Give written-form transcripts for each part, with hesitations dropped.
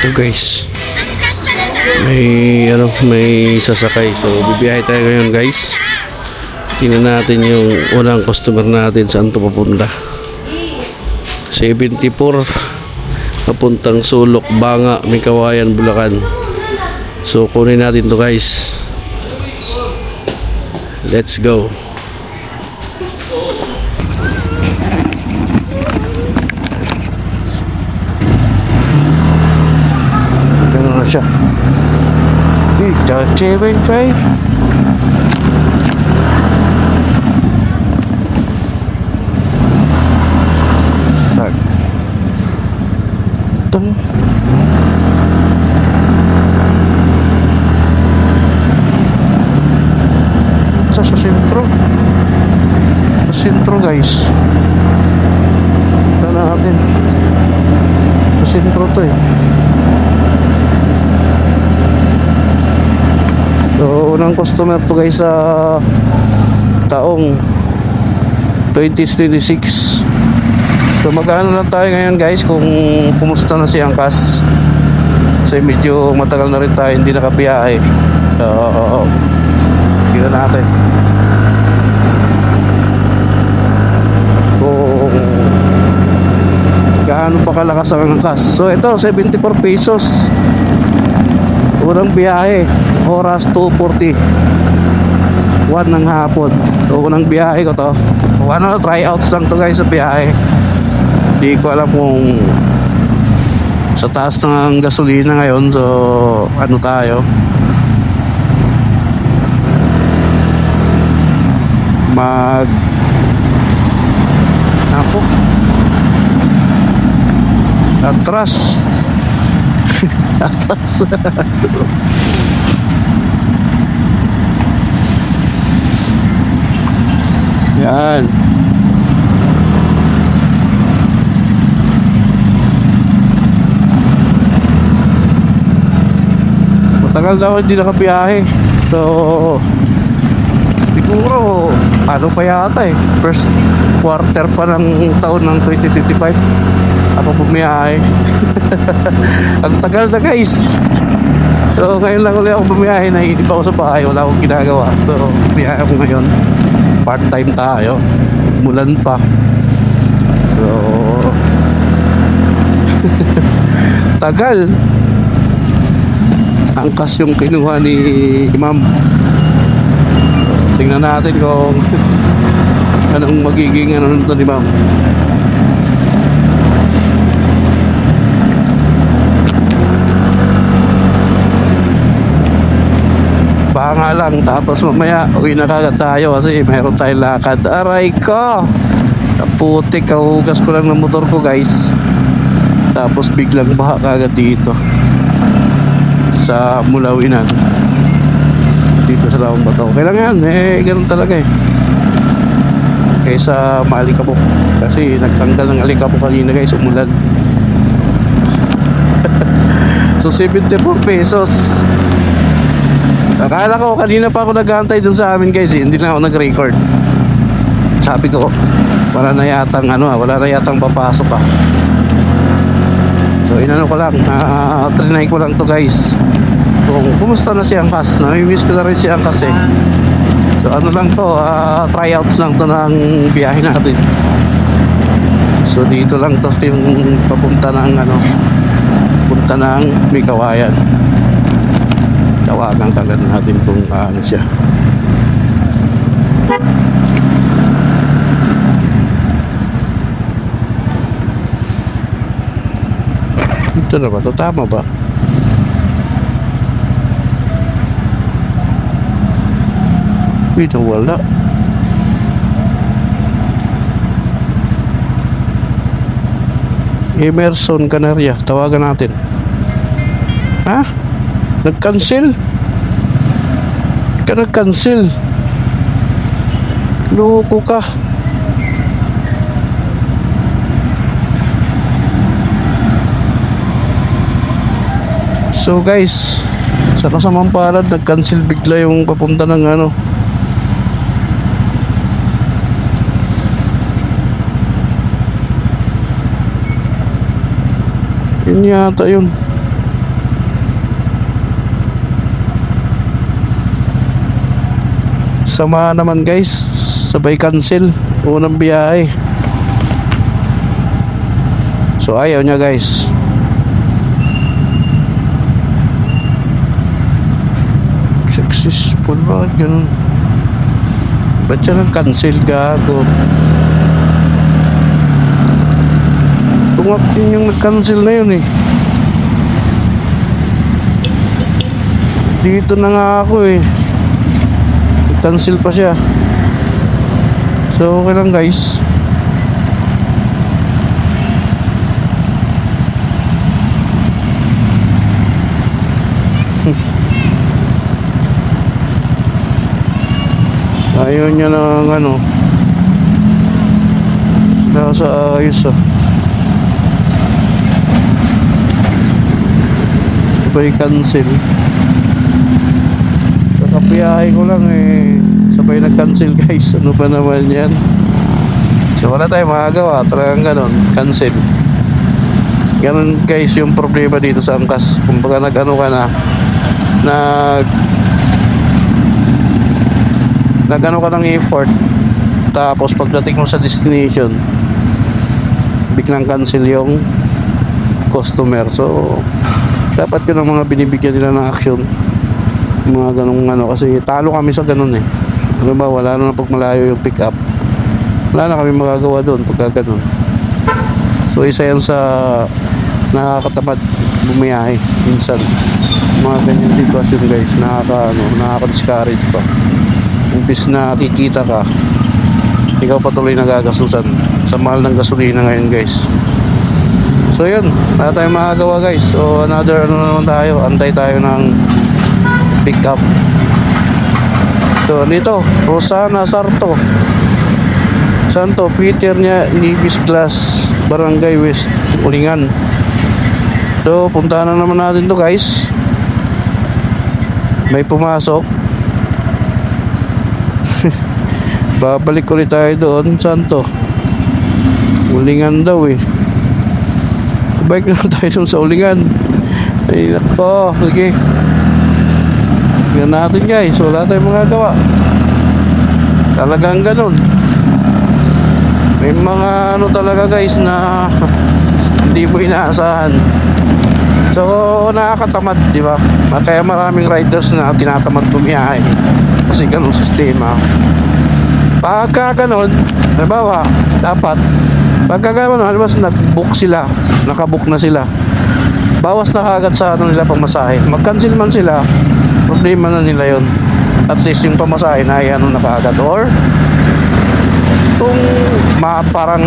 Ito guys, may sasakay, so bibiyahe tayo ngayon guys. Tingnan natin yung unang customer natin, saan to papunta. 74 papuntang Sulok, Banga, Mikawayan, Bulacan. So kunin natin to guys. Let's go. Gano'n na siya. 8.75. Start. Tung. Sa sentro guys. Ito natin. Sa sentro to eh. So, unang customer to guys sa taong 2026. So, mag-ano lang tayo ngayon guys kung kumusta na si Angkas. Kasi medyo matagal na rin tayo hindi nakabiyahe. So, tignan natin kung gaano pa kalakas ang Angkas. So, ito 74 pesos. Unang biyahe, oras 2:40 1 ng hapon. So unang biyahe ko to, tryouts lang to guys sa biyahe. Hindi ko alam kung sa taas ng gasolina ngayon. So ano tayo, atras yan. Matagal na ako hindi nakabiyahe. So siguro ano pa yata eh, first quarter pa ng taon ng 2055 ako bumiyahe. Ang tagal na guys. So ngayon lang ulit ako bumiyahe, nainip ako sa bahay, wala akong ginagawa. So bumiyahe ako ngayon, part time tayo, mulan pa. So tagal. Angkas yung kinuha ni ma'am. Tingnan natin kung anong magiging ano nito ni ma'am. Baka nga lang, tapos mamaya uwi na kagad tayo kasi mayroon tayong lakad. Aray ko, kaputik, kahugas ko lang ng motor ko guys. Tapos biglang baha kagad dito sa Mulawinan, dito sa Lawang Bato. Kailangan ganun talaga eh, kaysa maalikabok. Kasi nagtanggal ng alikabok kanina guys, umulan. So 74 pesos. Akala ko kanina pa ako naghahantay dun sa amin guys eh. Hindi na ako nag-record. Sabi ko wala na yatang papasok pa. So inano ko lang, trinay ko lang to guys kung kumusta na si Angkas. Namimiss ko na rin si Angkas eh. So ano lang to, tryouts lang to ng biyahe natin. So dito lang to yung papunta ng Mikawayan. Tawagan kagad natin kung ano siya. Ito na ba? Ito tama ba? Ito wala. Emerson Canaria. Tawagan natin. Ha? Nag-cancel? Nag-cancel? Loko ka. So guys, sa kasamang palad, nag-cancel bigla yung papunta ng ano. Yun yata yun. Sama naman guys, sabay cancel unang biyahe. So ayaw niya guys. Successful ba? Ganun. Ba't siya nag-cancel gago? Tungak yun yung nag-cancel na yun eh. Dito na nga ako eh. Nag-cancel pa siya. So okay lang guys. Ayaw niya ng ano. Nasa ayos ah. Sabay cancel. Kakapiyahe ko lang eh. Sabay nag-cancel guys. Ano pa naman yan? So wala tayong magagawa. Talagang ganon. Cancel. Ganon guys yung problema dito sa angkas. Kumbaga nag-ano ka na. Nag-ano ka ng effort. Tapos pagdating mo sa destination, biglang cancel yung customer. So dapat yun ang mga binibigyan nila ng action. Mga ganong ano. Kasi talo kami sa ganon eh. Diba, wala na pag malayo yung pick up. Wala na kami magagawa doon pagka ganon. So isa yan sa nakakatamad bumiyahe minsan. Mga ganyan sitwasyon guys. Nakaka-discourage pa. Imbis na kikita ka, ikaw patuloy nagagasusan sa mahal ng gasolina ngayon guys. So yun, wala tayong magagawa guys. So another ano naman tayo, antay tayo ng pick up. So dito, Rosana Sarto, Santo Peter niya Nibis Glass, Barangay West Ulingan. So puntahan na naman natin to guys. May pumasok. Babalik ulit tayo doon. Saan to? Ulingan daw eh. Bike na tayo doon sa Ulingan. Ay nako. Sige. Yan natin guys. Wala tayong magagawa. Talagang ganun. May mga ano talaga guys na hindi mo inaasahan. So nakakatamad, di ba? Kaya maraming riders na tinatamad bumiyahe. Kasi ganun sistema. Pagka ganon, halimbawa, dapat pagka ganon, halimbawa nag-book sila, nakabook na sila, bawas na kagad sa ano nila pamasahe. Mag-cancel man sila, problema na nila yon. At least yung pamasahe na ay ano na kagad. Or kung parang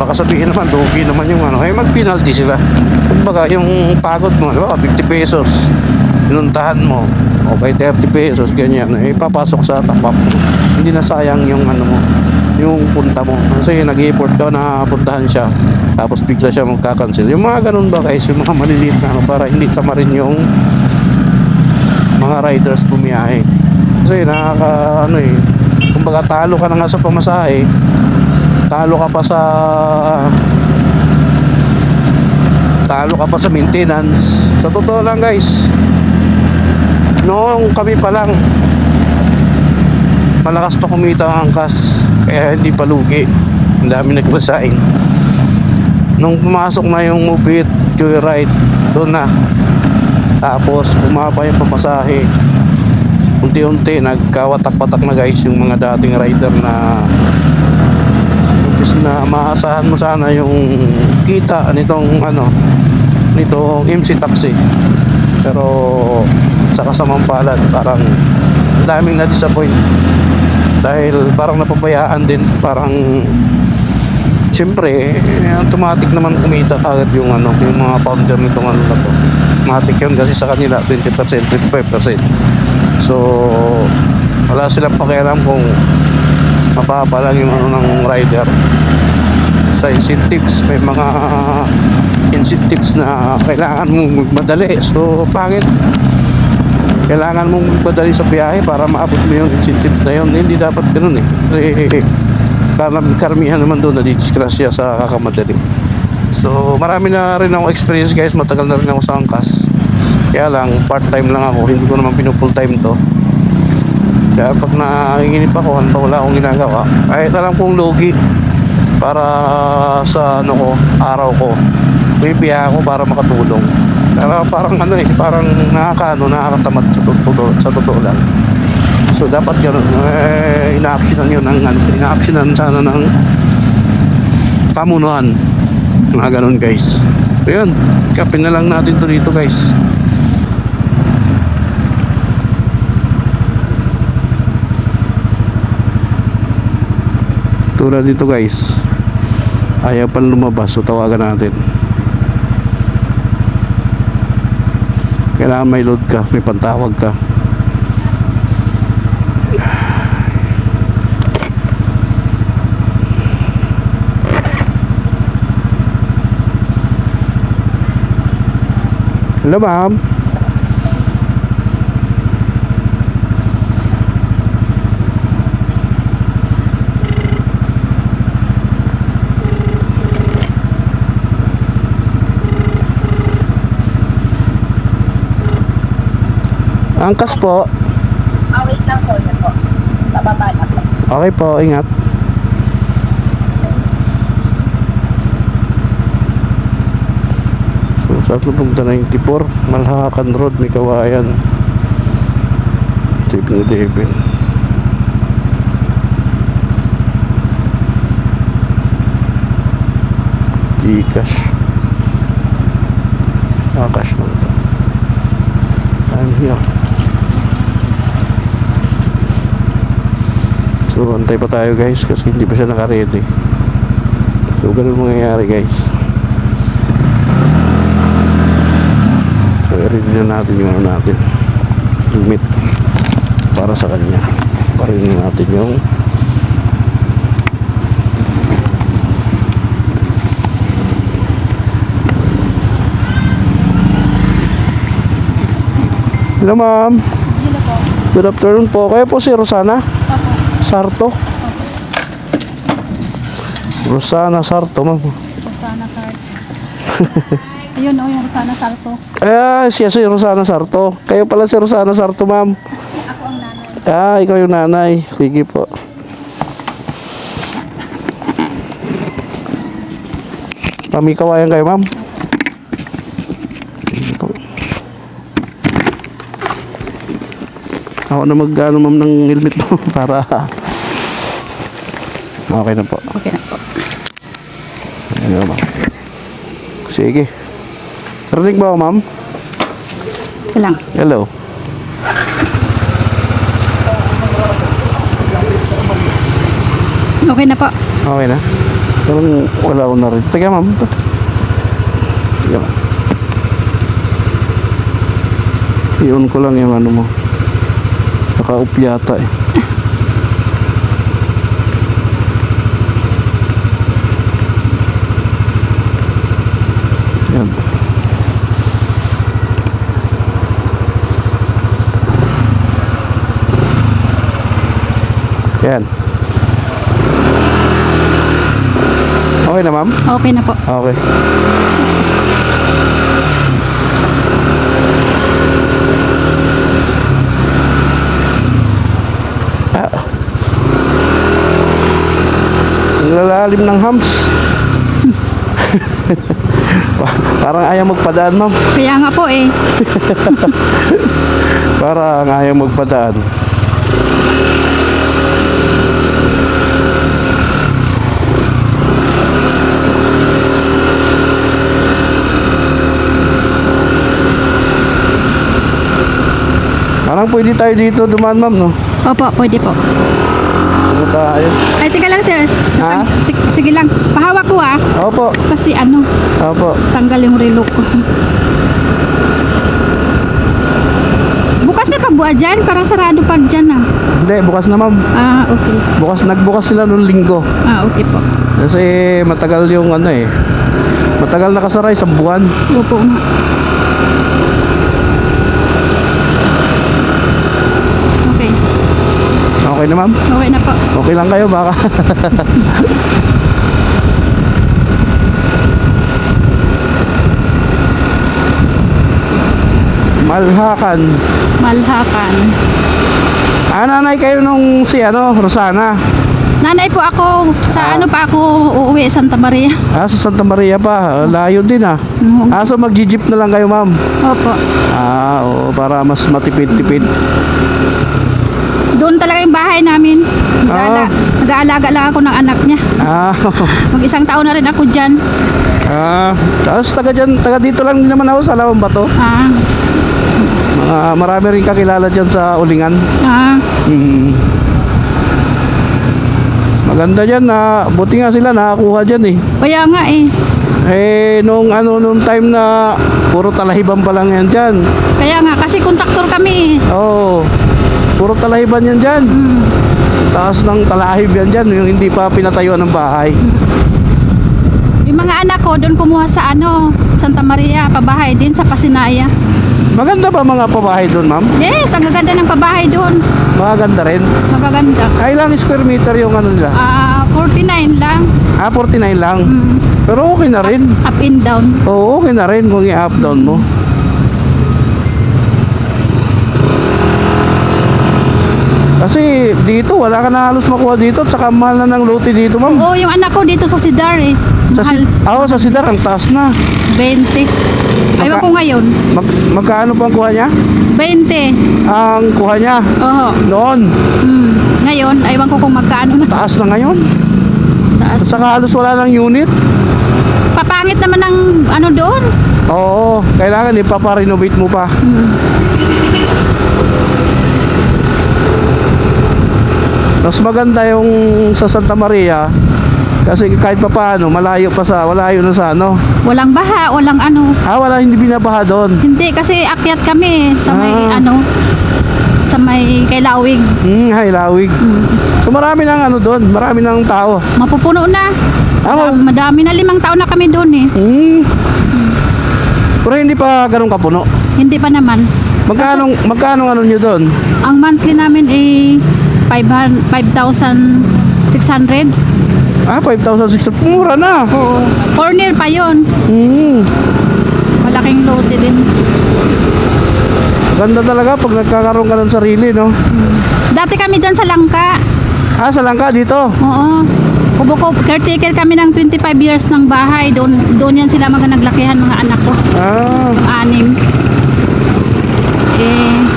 baka sabihin naman, dugi naman yung ano, ay mag-penalty sila. Kumbaga yung pagod mo, diba, 50 pesos pinuntahan mo, okay, 30 pesos ganyan, eh papasok sa top-up. Hindi na sayang yung ano mo, yung punta mo. Kasi nag-i-effort ka na puntahan siya, tapos bigla siya magka-cancel. Yung mga ganun ba guys, yung mga maliliit na ano, para hindi tamarin yung mga riders bumiyahe. Kasi nakaka ano eh, kumbaga talo ka na nga sa pamasahe, talo ka pa sa maintenance. Sa totoo lang guys, noong kami pa lang, malakas pa kumita ang angkas, kaya hindi pa lugi. Ang dami nagpasaing. Nung pumasok na yung Move It, Joyride, doon na. Tapos bumaba yung pamasahe. Unti-unti nagkawatak-watak na guys yung mga dating rider na na maasahan mo sana yung kita nitong ano, nitong MC Taxi. Pero sa kasamang palad, parang daming na-disappoint dahil parang napabayaan din. Parang siyempre automatic naman kumita kagad yung ano, yung mga founder nitong ano na to. Automatic yun kasi sa kanila 20%, 25%. So wala silang pakialam kung mababa lang yung ano ng rider. Sa incentives, may mga incentives na kailangan mong magmadali. So pangit, kailangan mong magmadali sa biyahe para maabot mo yung incentives na yun. Hindi dapat ganun eh. Kasi karamihan naman doon na didiskrasya sa kakamadali. So marami na rin ako experience guys. Matagal na rin ako sa angkas. Kaya lang part time lang ako, hindi ko naman pinufull time to. Kaya pag nanginginip ako, hanta wala akong ginagawa, kahit alam kong lugi para sa ano ko, araw ko, bibiya ako para makatulong. Pero parang ano eh, parang nakakatamad sa totoo lang. So dapat yun, ina-actionan yun ng ano, ina-actionan sana ng pamunuan. Mga ganun guys. Ayun, kapin na lang natin to dito guys. Tulad dito guys, ayaw pang lumabas, so tawagan natin. Kailangan may load ka, may pantawag ka. Hello ma'am. Angkas po. Wait lang po, yan po. Bababa na po. Okay po, ingat. So, sa punta 94, Malhakan Road, may Kawayan. 7-Eleven. Gcash. Cash lang ito. I'm here. So antay pa tayo guys kasi hindi pa siya naka-ready. So ganun mangyayari guys. So i-ready na natin yung ano natin, limit para sa kanya. Parin natin yung hello ma'am. Hello po. Good afternoon po. Kayo po si Rosana Opo. Sarto? Rosana Sarto ma'am. Rosana Sarto. Ayun o, yung Rosana Sarto. Siya si Rosana Sarto. Kayo pala si Rosana Sarto ma'am. Ako ang nanay. Ikaw yung nanay. Sige po. May kawayan kayo ma'am? Sige po. Ako na mag-ano ma'am ng helmet mo para okay na po. Okay na po. Ayan ma'am. Sige. Rinig ba ako ma'am? Ito lang. Hello. Okay na po. Okay na? Parang wala ako na rin. Teka ma'am. Teka. I-on ko lang yung ano mo. Naka-off yata eh. Yan. Yan. Okay na ma'am? Okay na po. Okay. Ang lalalim ng hams. Parang ayaw magpadaan ma'am. Kaya nga po eh. Parang ayaw magpadaan. Parang pwede tayo dito dumaan ma'am no? Opo, pwede po. Ano tayo? Ay, teka lang sir. Ha? Sige lang. Pahawak ko ah. Opo. Kasi ano, Opo. tanggal yung relo ko. Bukas na pa buha dyan? Parang sarado pa dyan ah. Hindi, bukas na ma'am. Ah, okay. Nagbukas sila noong linggo. Ah, okay po. Kasi matagal yung ano eh. Matagal nakasara, isang buwan. Opo nga. Okay. Okay na ma'am? Okay na po. Okay lang kayo baka. Malhakan. Malhakan. Ah, nanay kayo nung si Rosana. Nanay po ako, sa ano pa ako uuwi, Santa Maria. Ah, sa Santa Maria pa. Layo din ah. Ah, so mag-jeep na lang kayo, ma'am. Opo. Ah, oo, para mas matipid-tipid. Doon talaga yung bahay namin. Ah. Nag-aalaga lang ako ng anak niya. Ah, Mag-isang taon na rin ako dyan. tapos taga dito lang din naman ako sa Lawang Bato. Marami rin kakilala dyan sa Ulingan. Hmm. Maganda dyan na, buti nga sila nakakuha dyan eh. Kaya nga eh. Nung time na puro talahiban pa lang yan dyan. Kaya nga, kasi kontraktor kami. Oo, puro talahiban yan dyan. Taas ng talahib yan dyan, yung hindi pa pinatayuan ng bahay. Yung mga anak ko, doon kumuha sa Santa Maria, pabahay din sa Pasinaya. Maganda ba mga pabahay doon, ma'am? Yes, ang gaganda ng pabahay doon. Maganda rin. Magaganda. Ilang square meter yung nila? 49 lang. 49 lang. Pero okay na rin. Up and down. Oo, okay na rin kung i-up down mo. Kasi dito, wala ka na halos makuha dito. Tsaka mahal na ng lote dito, ma'am. Oo, yung anak ko dito sa Sidar eh. Mahal. Sa Sidar, ang taas na. 20. Ayaw ko ngayon. Magkano pa ang kuha niya? 20. Ang kuha niya? Oo. Noon. Ngayon, ayaw ko kung magkano na. Taas na ngayon. Taas. Saka halos wala ng unit. Papangit naman ng doon. Oo, kailangan ipaparenovate mo pa. Mas maganda yung sa Santa Maria kasi kahit pa paano malayo na sa Walang baha, walang wala, hindi binabaha doon. Hindi, kasi akyat kami sa may sa may Kailawig. Hailawig. So marami nang doon, marami nang tao. Mapupuno na. Madami na, 5 taon na kami doon eh. Pero hindi pa ganun kapuno. Hindi pa naman. Magkano nyo doon? Ang monthly namin ay 5,600. 5,600. Mura na. Oo. Corner pa yon. Malaking lote din. Ganda talaga pag nagkakaroon ka ng sarili, no? Dati kami dyan sa Langka. Sa Langka dito? Oo. Kubo-kubo, caretaker kami ng 25 years ng bahay. Doon yan sila naglakihan mga anak ko. Yung 6.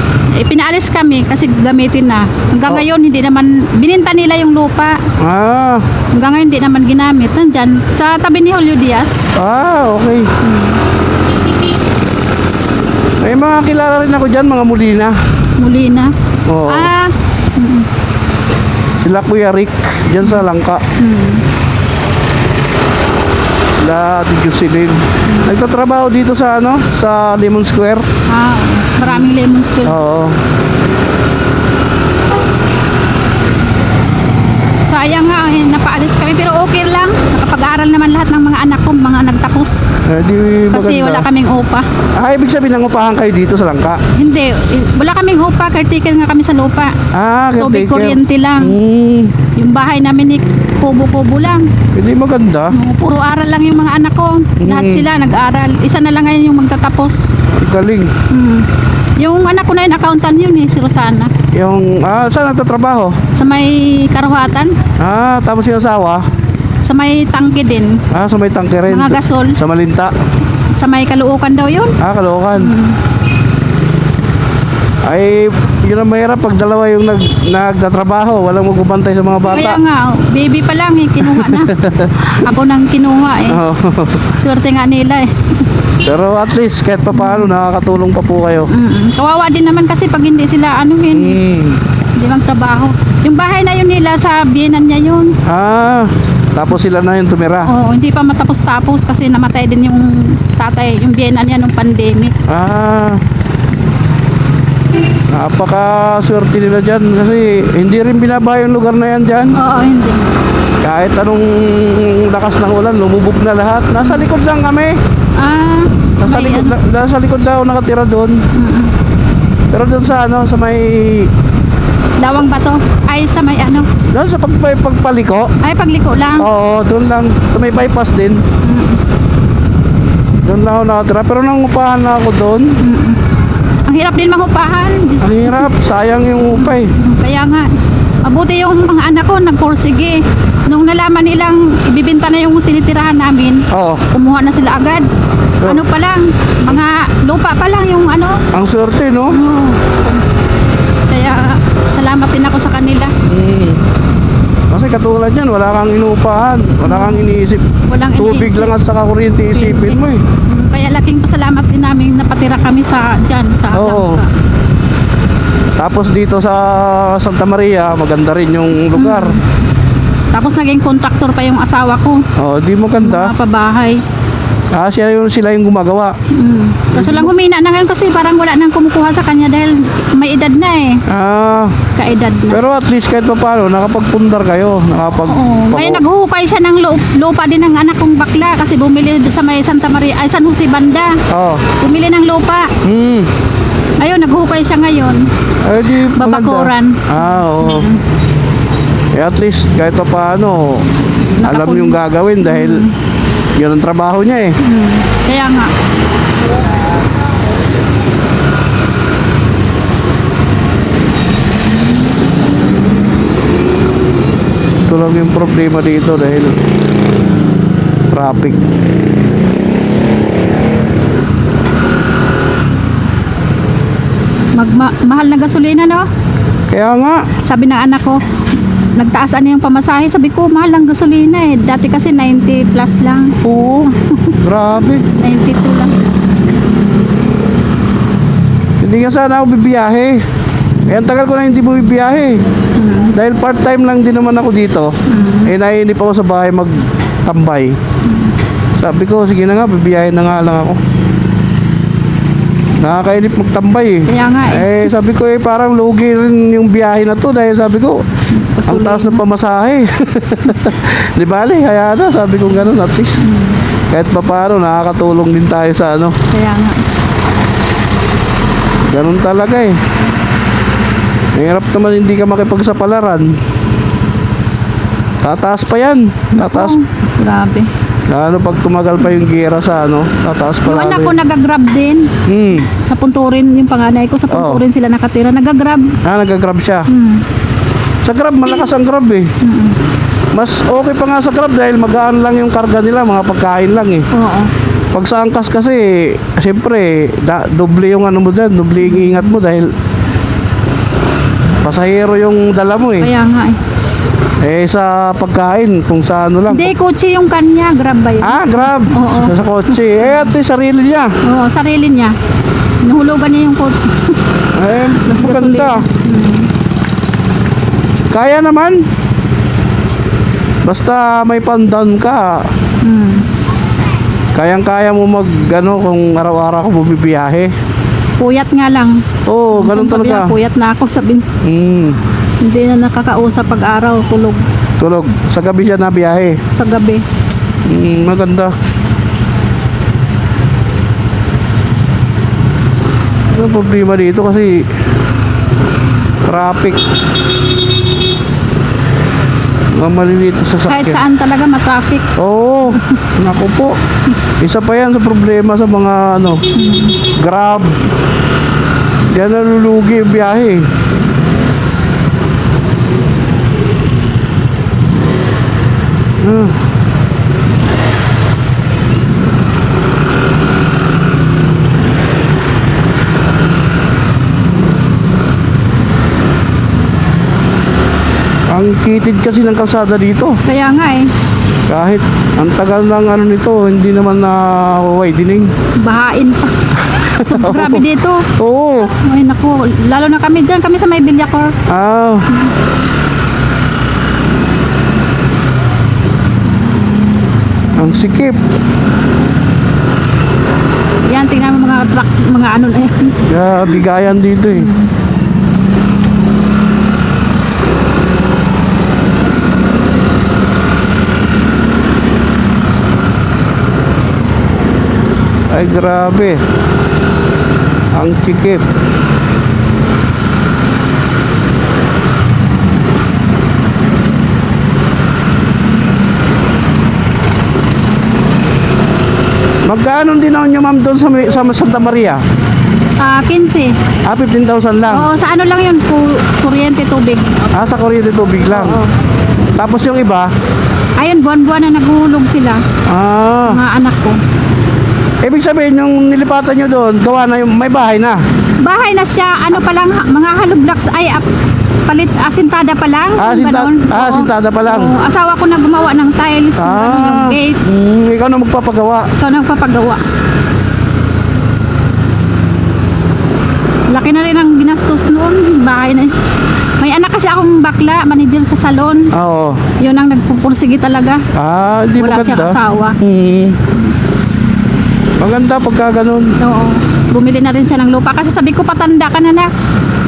Pinaalis kami kasi gamitin na. Hanggang ngayon hindi naman bininta nila yung lupa. Hanggang ngayon hindi naman ginamit. Nandyan sa tabi ni Julio Diaz. Okay. May mga kilala rin ako dyan, mga Molina. Molina? Oo. Sila Kuya Rick dyan sa Langka. Sila Ate Jocelyn. Nagtatrabaho dito sa sa Lemon Square. Maraming Lemon Square. Oo. Sayang nga, napaalis kami pero okay lang. Nakapag-aaral naman lahat ng mga anak ko, mga nagtapos. Di Kasi maganda. wala kaming upa. Ibig sabihin nangupahan kayo dito sa Langka? Hindi, wala kaming upa, caretaker nga kami sa lupa. Tubig, Caretaker. kuryente lang. Yung bahay namin kubo-kubo lang. Hindi maganda. Puro aral lang yung mga anak ko. Lahat sila nag-aral. Isa na lang ngayon yung magtatapos. Galing. Yung anak ko na yun, accountant yun si Rosana. Yung, saan nagtatrabaho? Sa may Karuhatan. Tapos yung asawa? Sa may tangke din. Sa may tangke rin. Mga gasol. Sa Malinta? Sa may Kaluukan daw yun. Caloocan. Yun ang mahirap pag dalawa yung nagtatrabaho, walang magbubantay sa mga bata. Kaya nga, baby pa lang kinuha na. Ako nang kinuha Swerte nga nila Pero at least kahit pa paano nakakatulong pa po kayo. Kawawa din naman kasi pag hindi sila hindi magtrabaho. Yung bahay na yun nila sa biyenan niya yun. Tapos sila na yung tumira. Hindi pa matapos-tapos kasi namatay din yung tatay, yung biyenan niya nung pandemic. Napaka-swerte nila dyan kasi hindi rin binabaha yung lugar na yan dyan. Oo, hindi. Kahit anong lakas ng ulan, lumubog na lahat. Nasa likod lang kami. Nasa likod lang ako nakatira doon. Pero doon sa sa may Lawang Bato. Ay, sa may doon sa pagpaliko. Ay, pagliko lang. Oo, doon lang. Sa may bypass din. Doon lang ako nakatira. Pero nangupahan na ako doon. Ang hirap din mangupahan. Diyos. Ang hirap, sayang yung upay. Kaya nga, mabuti yung mga anak ko nagporsige. Nung nalaman nilang ibibenta na yung tinitirahan namin, Oo, kumuha na sila agad. So- Ano pa lang, mga lupa pa lang yung ano. ang swerte, no? Oo. Kaya salamat din ako sa kanila. Kasi katulad yan, wala kang inuupahan, wala kang iniisip. Walang Tubig iniisip. lang at saka kuryente isipin mo eh. Kaya laking pasalamat din namin napatira kami sa dyan, sa Oo. Alangka. Tapos dito sa Santa Maria, maganda rin yung lugar. Tapos naging contractor pa yung asawa ko. Oh, di maganda. Mga pabahay. Sila yung gumagawa. Kaso lang humina na ngayon kasi parang wala nang kumukuha sa kanya dahil may edad na eh. Kaedad na. Pero at least kahit pa paano, nakapagpundar kayo. Oo. Ngayon naghuhukay siya ng lupa din ng anak kong bakla kasi bumili sa may Santa Maria, ay San Jose Banda. Oo. Bumili ng lupa. Ayun, naghuhukay siya ngayon. Ay, di maganda. Babakuran. Oo. Eh, at least kahit pa paano, alam yung gagawin dahil yun ang trabaho niya eh. Kaya nga. Ito lang yung problema dito dahil traffic. Mahal na gasolina, no? Kaya nga, Sabi ng anak ko, nagtaas ano yung pamasahe. Sabi ko, mahal ang gasolina eh. Dati kasi 90 plus lang. oo, grabe. 92 lang. Hindi nga sana ako bibiyahe. Eh, ang tagal ko na hindi bumibiyahe. Dahil part-time lang din naman ako dito. Eh, naiinip ako sa bahay magtambay. Sabi ko, sige na nga, bibiyahe na nga lang ako. Nakakainip magtambay eh. Kaya nga eh. Eh, sabi ko eh, parang lugi rin yung biyahe na to. Dahil sabi ko, ang taas ng pamasahe. Di bali, kaya na. Sabi ko gano'n, at least. Kahit pa paano, nakakatulong din tayo sa ano. Kaya nga. Ganun talaga eh. Mahirap naman hindi ka makipagsapalaran. Tataas pa yan. Tataas. Oh, grabe. Lalo pag tumagal pa yung gira sa ano, tataas pa Yung lalo anak ko yun. nagagrab din. Sa Punturin, yung panganay ko sa Punturin sila nakatira. Nagagrab. Nagagrab siya. Sa Grab, malakas ang Grab eh. Mas okay pa nga sa Grab dahil magaan lang yung karga nila, mga pagkain lang eh. Oo. Pag sa angkas kasi, siyempre, doble yung ano mo dyan, doble yung ingat mo dahil pasahero yung dala mo eh. Kaya nga eh. Eh sa pagkain, kung sa ano lang. Hindi, kotse yung kanya. Grab ba yun? Grab. Oo. Sa kotse. Eh, at least sarili niya. Oo, sarili niya. Nahulugan niya yung kotse. Eh, Mas maganda. Kaya naman. Basta may pandan ka. Kayang-kaya mo mag, kung araw-araw ka bumibiyahe. Puyat nga lang. Oo, ganun Sabi niya, talaga. puyat na ako. Sabi, hindi na nakakausap pag-araw, tulog Tulog. Sa gabi siya na biyahe. sa gabi. Maganda. Ang problema dito kasi traffic. Ang maliliit na Kahit sasakyan. saan talaga matraffic. Oo, naku po. Isa pa yan sa problema sa mga Grab. Diyan nalulugi yung biyahe. Ang kitid kasi ng kalsada dito. Kaya nga eh, Kahit ang tagal ng nito, hindi naman na widening. bahain pa. So, grabe dito. Oo. Ay, naku. Lalo na kami dyan. Kami sa may Villacor. Ang sikip. Yan, tingnan mo mga truck, mga ano na yan. Kaya bigayan dito eh. Ay grabe. Ang sikip. Magkano din nyo ma'am doon sa Santa Maria? 15. 15,000 lang. Oo, sa ano lang yun, kuryente, tubig. Sa kuryente tubig lang. Oo. Tapos yung iba? Ayun, buwan-buwan na naghulog sila. Mga anak ko. Ibig sabihin, yung nilipatan nyo doon, gawa na yung may bahay na. Bahay na siya, ano pa lang, mga hollow blocks, palit, asintada pa lang. kung ganon. Oo. Asintada pa lang. Oo, asawa ko na gumawa ng tiles, yung gate. Ikaw na magpapagawa. Ikaw na magpapagawa. Laki na rin ang ginastos noon. Bahay na. May anak kasi akong bakla, manager sa salon. Oo. Yun ang nagpupursige talaga. Hindi Wala maganda. siyang asawa. Maganda pagka ganun. Oo. Tapos bumili na rin siya ng lupa. Kasi sabi ko, patanda ka na.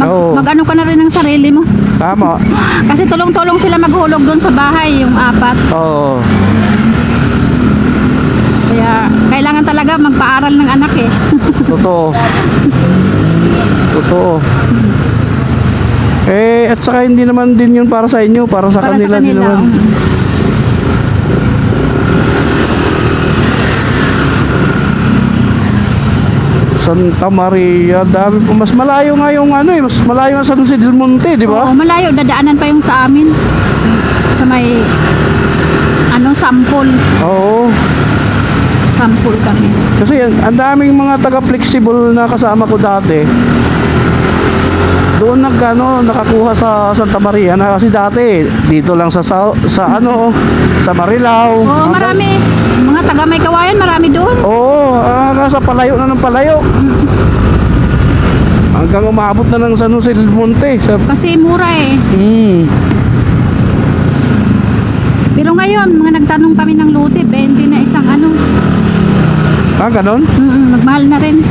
Oo. Mag-ano ka na rin ng sarili mo. Tama. Kasi tulong-tulong sila maghulog doon sa bahay, yung 4. Oo. Kaya kailangan talaga magpaaral ng anak eh. Totoo. Totoo. At saka hindi naman din yun para sa inyo, para sa Para sa kanila din kanila. naman. Santa Maria, dami po. Mas malayo nga yung mas malayo nga San Jose del Monte, di ba? Oo, malayo. Dadaanan pa yung sa amin. Sa may, sampol. Oo. Sampol kami. Kasi ang daming mga taga-flexible na kasama ko dati. Doon nakakuha sa Santa Maria na kasi dati dito lang sa Marilao. Oo, marami. Mga taga may kawayan, marami doon. Oo, sa palayo na ng palayo. Hanggang umabot na ng San Jose del Monte. Kasi mura eh. Pero ngayon, mga nagtanong kami ng lote, 20 na isang Ganon? Magmahal na rin.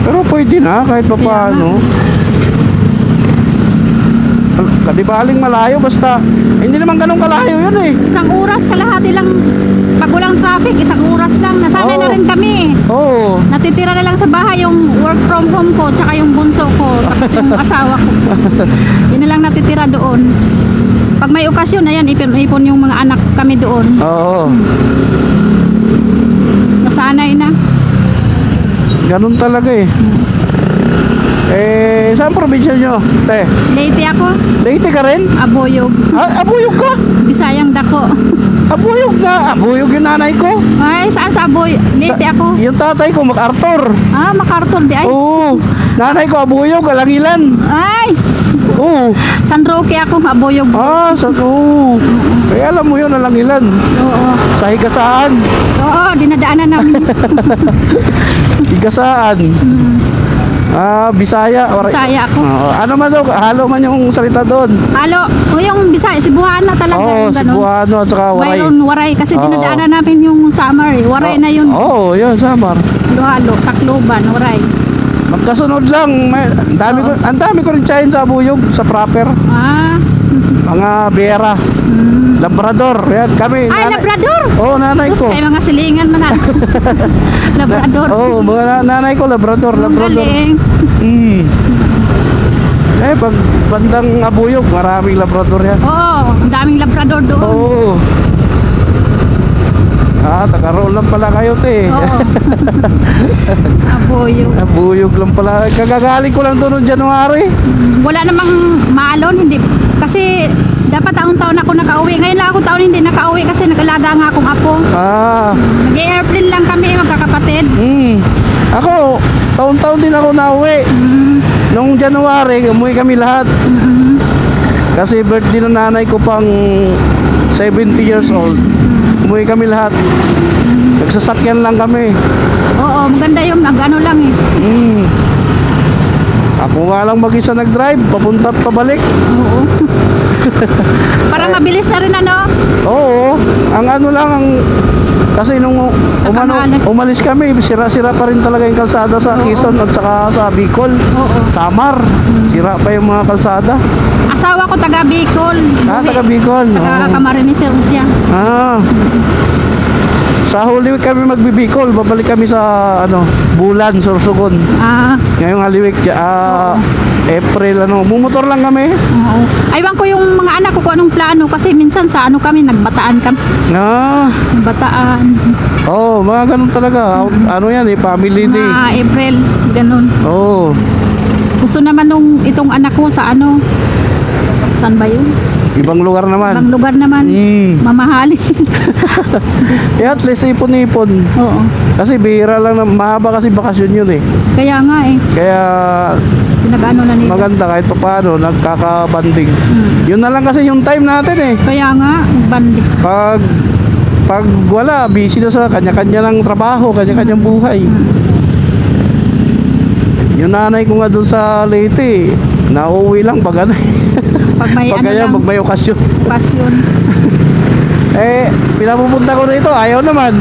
Pero pwede na kahit pa paano. Kadibaling malayo basta hindi naman ganun kalayo yun eh. Isang oras kalahati lang. Pag walang traffic, isang oras lang. Nasanay na rin kami. Oo. Natitira na lang sa bahay yung work from home ko tsaka yung bunso ko tapos yung asawa ko. Yun na lang natitira doon. Pag may okasyon, ayan, ipon yung mga anak kami doon. Oo. Nasanay na. Ganun talaga eh. Saan probinsya nyo? Leyte ako, Leyte ka rin? Aboyog. Abuyog ka? Bisayang dako. Abuyog na. Abuyog yung nanay ko. Ay, saan sa Aboyog? Leyte ako. Yung tatay ko, MacArthur. MacArthur di ay. Oo. Nanay ko, Abuyog, Alangilan. Ay, Oo. San Roque ako, Aboyog. Oo. Kaya alam mo yun, Alangilan. Oo. Sa Higasaan. Oo, dinadaanan namin. Higasaan. Bisaya. Bisaya ako. Ano man daw, halo man yung salita doon. Halo, yung Bisaya, Cebuana talaga. Oo, yung ganun. Cebuano at saka Waray. Mayroon Waray kasi Oo. dinadaanan namin yung summer. Waray na yun. Oo, yun, Samar. Halo, Tacloban, Waray. Magkasunod lang. Ang dami ko rin tsahin sa Abuyog, sa proper. Mga Bera. Labrador. Yan, kami. Ay, Labrador! Oo, nanay Sus, ko. kayo mga silingan manan. Labrador. Oo, mga nanay ko, Labrador. Ang galing. Pag bandang Abuyog, maraming Labrador yan. Oo, ang daming Labrador doon. Oo. Taga-roll lang pala kayo, te. Oo. Aboyog. Abuyog lang pala. Kagagaling ko lang doon noong January. Wala namang maalon, hindi. Kasi dapat taon-taon ako nakauwi. Ngayon lang ako taon hindi nakauwi kasi nag-alaga nga akong apo. Nag-airplane lang kami, magkakapatid. Ako, taon-taon din ako nauwi. Noong January, umuwi kami lahat. Kasi birthday ng nanay ko pang 70 years old. Umuwi kami lahat. Nagsasakyan lang kami. Oo, maganda yung nag-ano lang eh. Ako nga lang mag-isa nag-drive, papunta at pabalik. Oo. Parang mabilis na rin Oo, ang kasi nung umalis kami, sira-sira pa rin talaga yung kalsada sa Quezon at saka sa Bicol. Oo. Samar, sira pa yung mga kalsada. Asawa ko taga Bicol. Taga Bicol. Taga Camarines siya. Sa Holy Week kami magbibikol. Babalik kami sa Bulan, Sorsogon. Ngayong Holy Week, April, mumotor lang kami. Oo. Aywan ko yung mga anak ko kung anong plano kasi minsan sa kami, nagbataan kami. Bataan. Mga ganun talaga. Ano yan family day. April, ganun. Gusto naman itong anak ko sa saan ba yun? Ibang lugar naman. Ibang lugar naman. Mamahali. At least ipon-ipon. Oo. Kasi bihira lang, mahaba kasi bakasyon yun eh. Kaya nga eh. Kaya Pinag-ano na nila. maganda kahit pa paano, nagkakabanding. Yun na lang kasi yung time natin eh. Kaya nga, bandi. Pag wala, busy na sa kanya-kanya ng trabaho, kanya-kanyang buhay. Yung nanay ko nga doon sa Leyte, nauwi lang pag Pag may pag may okasyon. Pasyon. Pinapupunta ko rito, ayaw naman.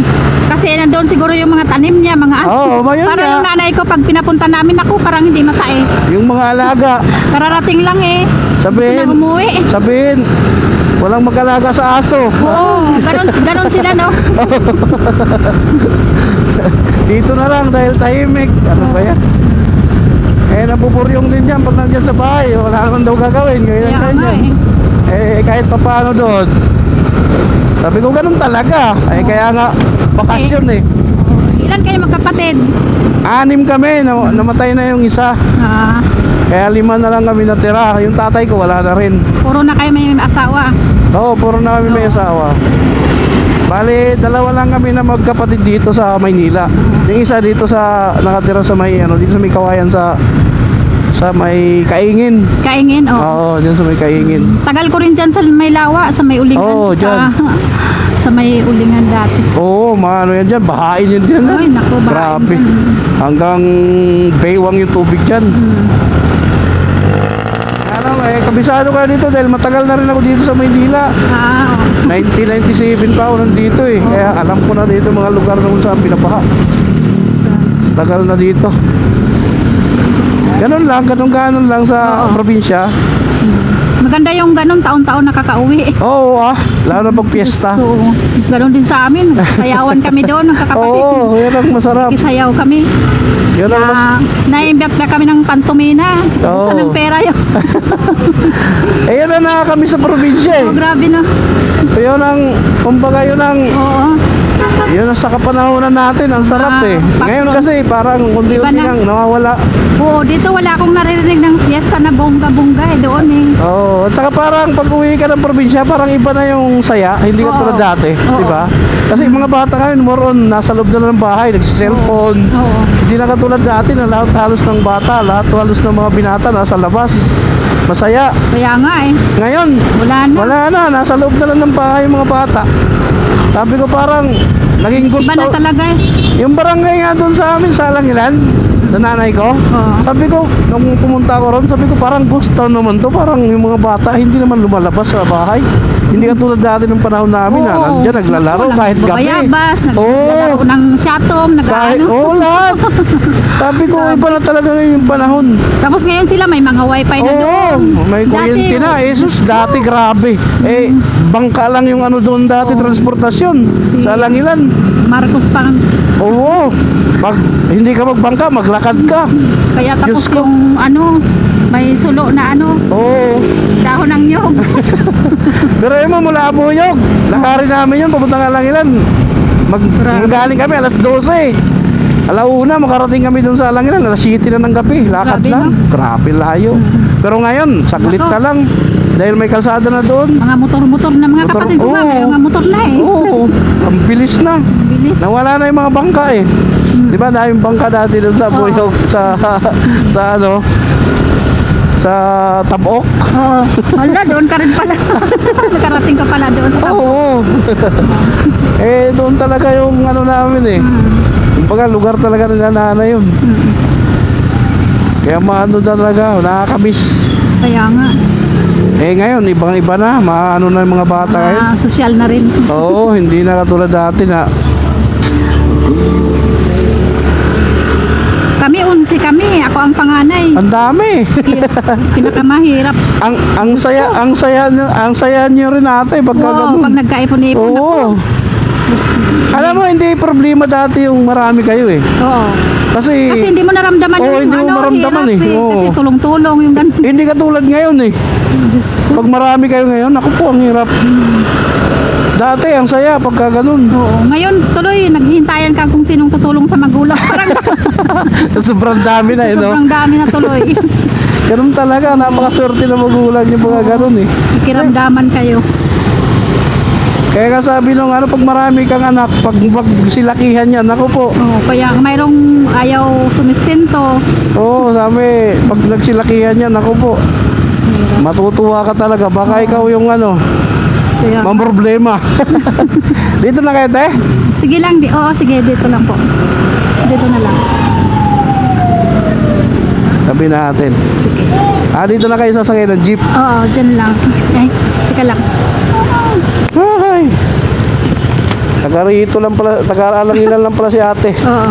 Kasi nandoon siguro yung mga tanim niya, mga yun parang nga. yung nanay ko pag pinapunta namin ako, parang hindi matae. Yung mga alaga, Kararating lang eh. Gusto sabihin, nang umuwi. sabihin, walang mag-alaga sa aso. Oo, ganon sila no. Dito na lang dahil tahimik. Ano ba yan? Napupuryong din yan pag nandiyan sa bahay. Wala naman daw gagawin. Kaya nga eh. Kahit pa paano doon. Sabi ko ganun talaga. Kaya nga, bakasyon eh. Ilan kayo magkapatid? 6 kami. Namatay na yung isa. Kaya 5 na lang kami natira. Yung tatay ko wala na rin. Puro na kayo may asawa. Puro na kami may asawa. Bali, 2 lang kami na magkapatid dito sa Maynila. Yung isa dito nakatira sa dito sa may Kawayan sa may Kaingin. Kaingin, Oo, dyan sa may Kaingin. Tagal ko rin dyan sa may Lawa, sa may Ulingan. Oo, dyan. Sa may Ulingan dati. Maano yan dyan, bahain yan dyan. Ay, naku, bahain Grabe. dyan. Hanggang baywang yung tubig dyan. Kabisado ka dito dahil matagal na rin ako dito sa Maynila. 1997 pa ako nandito eh. Kaya alam ko na dito mga lugar na kung saan pinabaha. Tagal na dito. Ganun lang sa probinsya. Maganda yung ganun, taon-taon nakakauwi. Lalo na pag piyesta. So, ganun din sa amin. Sayawan kami doon, ng kakapatid. Yan ang masarap. Isayaw kami. Yan ang Naimbit na kami ng pantomina. Ubusan ng pera yun. Yun na kami sa probinsya eh. Grabe na. Yun ang, kumbaga yun ang sa kapanahonan natin, ang sarap eh. Ngayon kasi parang unti-unti lang nawawala. Dito wala akong naririnig ng fiesta na bongga-bongga doon eh. At saka parang pag uwi ka ng probinsya, parang iba na yung saya, hindi ka tulad dati, di ba? Kasi mga bata ngayon, more on, nasa loob na lang ng bahay, nagsiselfone. Hindi na katulad dati na lahat halos ng bata, lahat halos ng mga binata nasa labas. Masaya. Kaya nga eh. Ngayon, wala na. Nasa loob na lang ng bahay yung mga bata. Sabi ko parang, naging gusto. Iba na talaga eh. Yung barangay nga doon sa amin, sa Langilan, sa nanay ko. Sabi ko, nung pumunta ko ron, sabi ko parang ghost town naman to. Parang yung mga bata, hindi naman lumalabas sa bahay. Hindi katulad dati ng panahon namin. Nandiyan, naglalaro kahit gabi. Bayabas, naglalaro ng syatom, lahat. Sabi ko, iba na talaga ngayon yung panahon. Tapos ngayon sila may mga wifi na doon. May kuryente na. Dati grabe. Bangka lang yung doon dati, transportasyon. Sa Langilan. Marcos pang. Pag hindi ka magbangka, maglakad ka. Kaya tapos yung may sulo na dahon ng nyog. Pero mula Abuyog, lakarin namin yun, papunta ka Langilan. Galing kami alas 12. Alauna, makarating kami dun sa Langilan, alas 7 na ng gabi, lakad Grabe, lang. Grabe layo. Pero ngayon, saglit na lang. Dahil may kalsada na doon. Mga motor-motor na mga kapatid ko nga, may mga motor na eh. Ang bilis na. Bilis. Nawala na yung mga bangka eh. Di ba na yung bangka dati doon sa Abuyog, sa Tabok. Wala, doon ka rin pala. Nakarating ka pala doon. Doon talaga yung namin eh. Kumbaga lugar talaga nila nanay yun. Kaya maano talaga, nakakamiss. Kaya nga. Ngayon, ibang-iba na, maano na yung mga bata ngayon. Social na rin. Hindi na katulad dati na. Kami 11 kami, ako ang panganay. Ang dami. Pinakamahirap. ang saya niyo rin ate pagka ganun. Pag nagkaipon-ipon ako. Alam mo, hindi problema dati yung marami kayo eh. Oo. Kasi Kasi hindi mo naramdaman Oo, yung hindi mo maramdaman hirap eh. Oo. Kasi tulong-tulong yung ganun. hindi katulad ngayon eh. Diyos ko. Pag marami kayo ngayon, ako po ang hirap. Dati, ang saya pagka ganun. Oo. Ngayon, tuloy, naghihintayan ka kung sinong tutulong sa magulang. Parang Sobrang dami na eh, no? sobrang dami na tuloy. Ganun talaga, napakaswerte na magulang yung mga ganun eh. Ikiramdaman kayo. Kaya nga sabi nung ano, pag marami kang anak, pag silakihan yan, ako po. Oo. Kaya mayroong ayaw sumistento. Oo, sabi, pag nagsilakihan yan, ako po. Matutuwa ka talaga, baka ikaw yung ano, Kaya, problema. Dito na kayo, te? sige lang. Oo, sige. Dito lang po. Dito na lang. Sabi natin. Dito na kayo sasakay ng jeep. Oo, dyan lang. Ay, teka lang. Ay. Taga-rito lang pala, taga-alanginan lang pala si ate. Oo.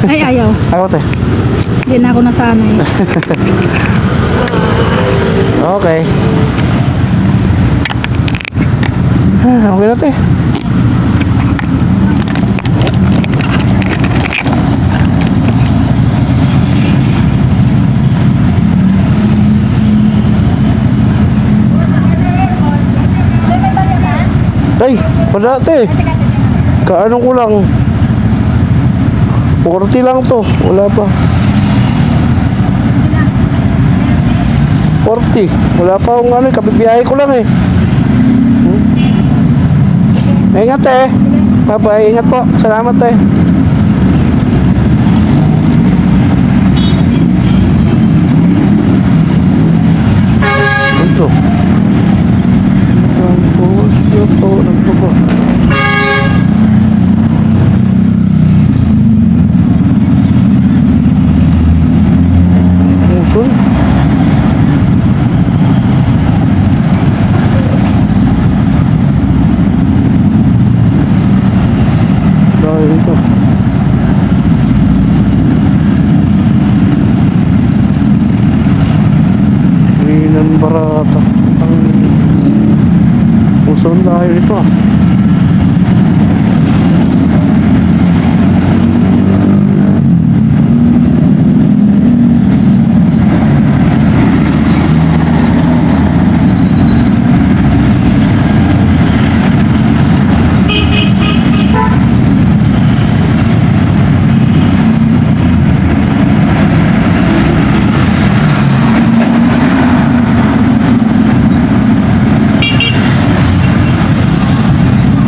Ay, ayaw. Ako, te. Hindi na ako nasanay. Okay. Okay na, te. Ay, wala, te. Kaano ko lang. 40 lang to. Wala pa. 40. Wala pa akong ano, kabibiyahe ko lang eh. Ingat eh. Bye-bye. Ingat po. Salamat eh. Ito. Tapos ito. Nagpo. Musul. Dahil ito. Minan barata. Ang musul dahil ito ah.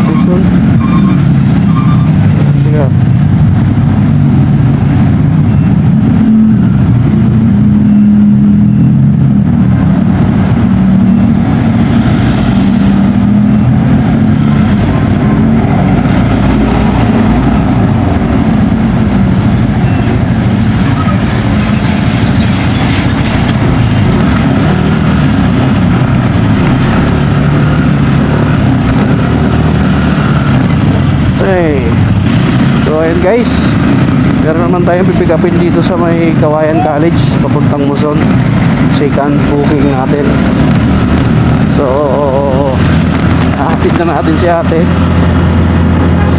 Musul. Yeah. Okay. So ayun guys, meron naman tayong pipick upin dito sa may Kawayan College papuntang Muson. Second booking natin. So hahatid na natin si ate.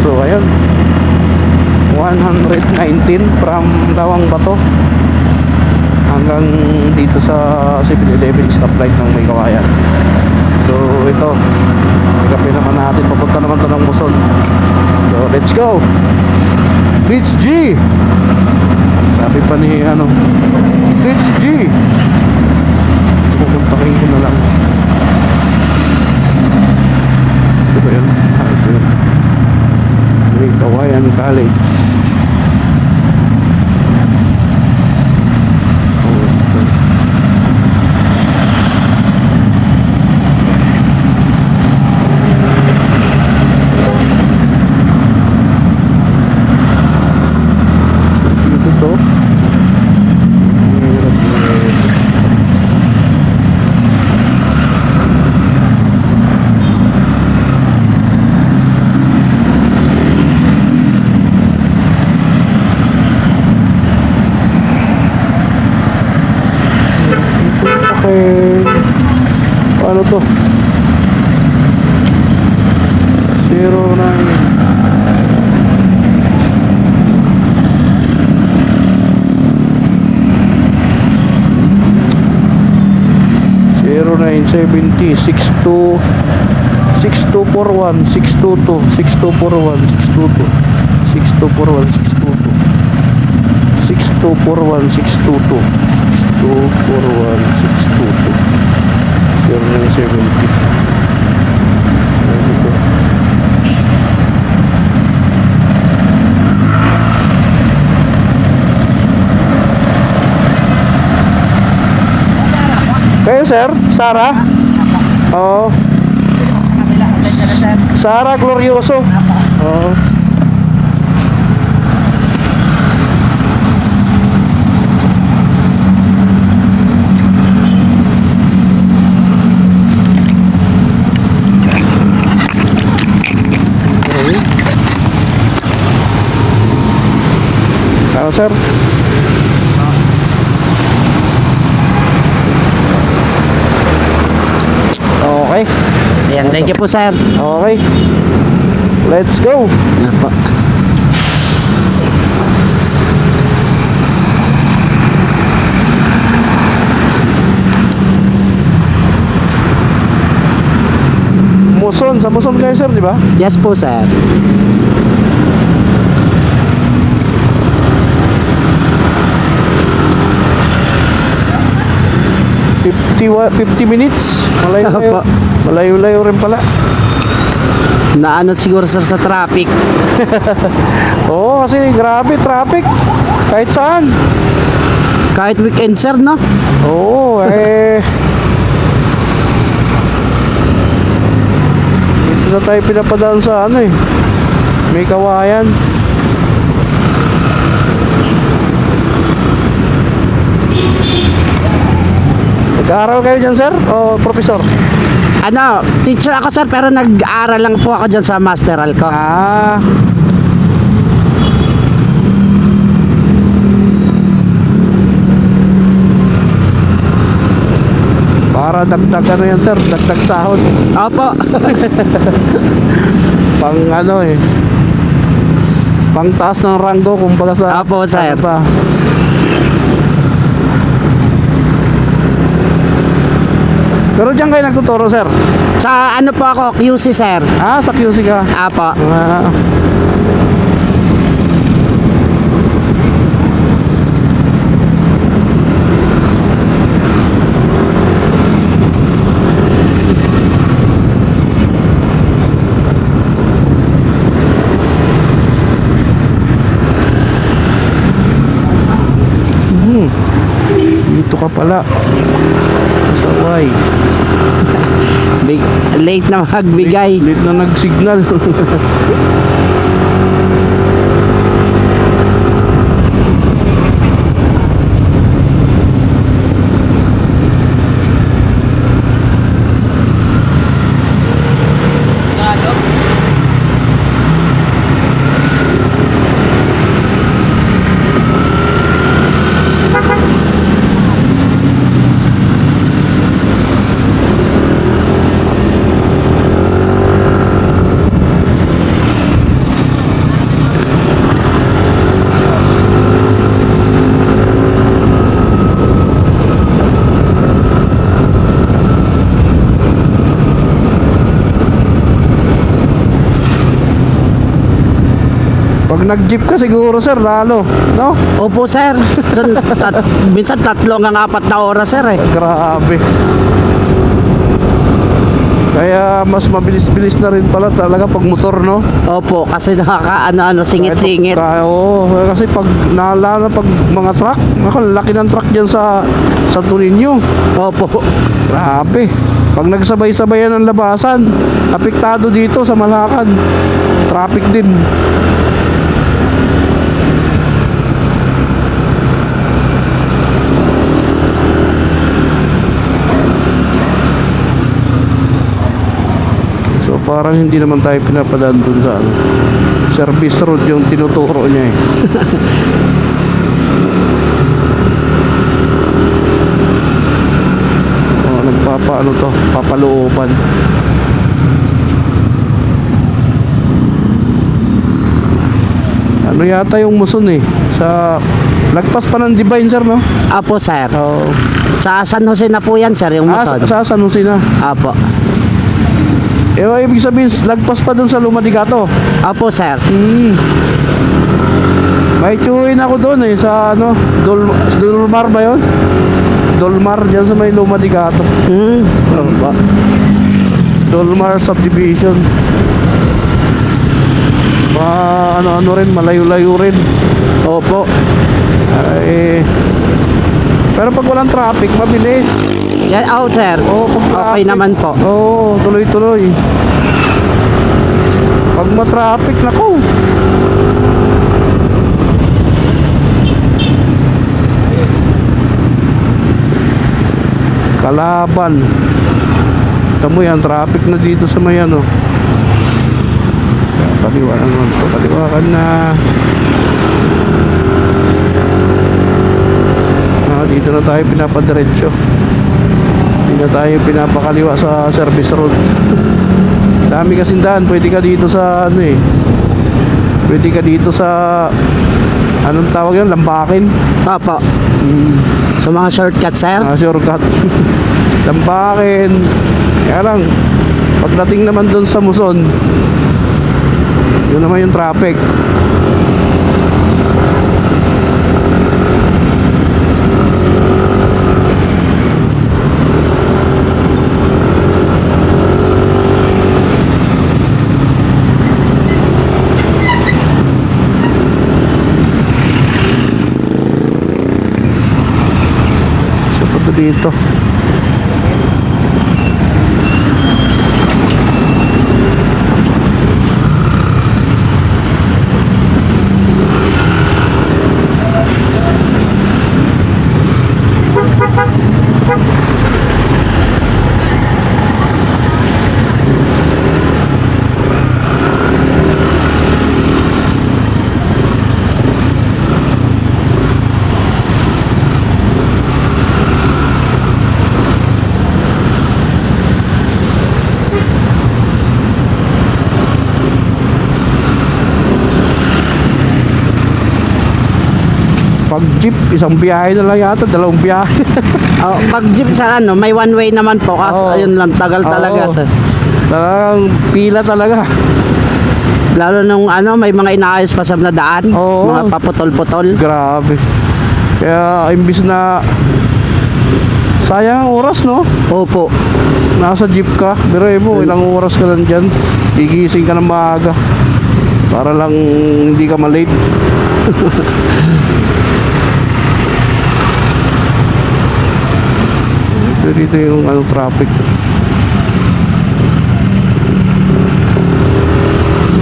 So ayun, 119 from Lawang Bato hanggang dito sa 7-Eleven stoplight ng may Kawayan. So ito, pick upin naman natin, papunta naman to ng Muson. So let's go. Rich G. Sabi pa ni ano, Rich G. Pupuntakin ko na lang. Ito ba yun? Ito yun. May Kawayan College. Okay. Ito. 970 62 6241 622 6241 622 6241 622 6241 622 6241 622 0970. Kayo sir? Sara? Oo. Sara Glorioso. Oo. Okay. Ano sir? Okay. Ayan, thank you po sir. Okay. Let's go. Apo. Muson, sa Muson kayo sir, di ba? Yes po sir. Wa- 50 minutes. Malayo-layo. Opo. Malayo-layo rin pala. Naanot siguro sir sa traffic. Oo, kasi grabe traffic. Kahit saan. Kahit weekend sir, no? Oo, dito na tayo pinapadaan sa ano eh. May kawayan. Nag-aaral kayo dyan sir? O professor? Ano, teacher ako sir pero nag-aaral lang po ako dyan sa masteral ko. Ah. Para dagdag ano yan sir, dagdag sahod. Opo. Pang ano eh. Pang taas ng ranggo kumbaga sa Apo, sir. ano pa. Pero diyan kayo nagtuturo sir? Sa ano po ako, QC sir. Ah, sa QC ka. Apo. Ah. Dito ka pala. Sa Y. Big, late na magbigay. Late na nag-signal. Pag nag-jeep ka siguro sir, lalo, no? Opo sir. Minsan 3 hanggang 4 na oras sir eh. Grabe. Kaya mas mabilis-bilis na rin pala talaga pag motor, no? Opo, kasi nakaka-ano-ano, singit-singit. Oo, kasi pag naalala pag mga truck, laki ng truck dyan sa Santo Niño. Opo. Grabe. Pag nagsabay-sabayan ng labasan, apektado dito sa Malakad. Traffic din. So parang hindi naman tayo pinapadaan dun sa ano, service road yung tinuturo niya eh. Oh, nagpapaano to, papalooban. Ano yata yung Muson eh, sa Lagpas pa ng Divine, sir, no? Apo, sir. Oo. Sa San Jose na po yan, sir, yung Musod. Sa San Jose na. Apo. Ibig sabihin, lagpas pa dun sa Lumadicato. Apo, sir. May tsuhin ako doon sa Dolmar ba yun? Dolmar, dyan sa may Lumadicato. Opo. Dolmar subdivision. Ano rin, malayo-layo rin. Opo. Pero pag walang traffic, mabilis. Yan, sir. Pag Okay traffic, naman po. Tuloy-tuloy. Pag ma-traffic, naku. Kalaban. Kamu yan, traffic na dito sa may ano. Paliwanag naman ito. Paliwanag na. Dito na tayo pinapadiretso. Hindi na tayo pinapakaliwa sa service road. Dami kasing daan. Pwede ka dito sa pwede ka dito sa anong tawag yan? Lambakin. Opo. Sa mga shortcut, sir. Shortcut. Lambakin. Kaya lang, pagdating naman doon sa Muson, yun naman yung traffic. Dito pag jeep, isang biyahe na lang yata, dalawang biyahe. Pag jeep sa may one way naman po. Ayun lang, tagal talaga, Oo. sir. Talagang pila talaga. Lalo nung may mga inaayos pa sa daan. Oo. Mga paputol-putol. Grabe. Kaya imbis na sayang ang oras, no? Opo. Nasa jeep ka, pero mo ilang oras ka lang dyan. Gigising ka ng maaga para lang hindi ka malate. Dito yung traffic.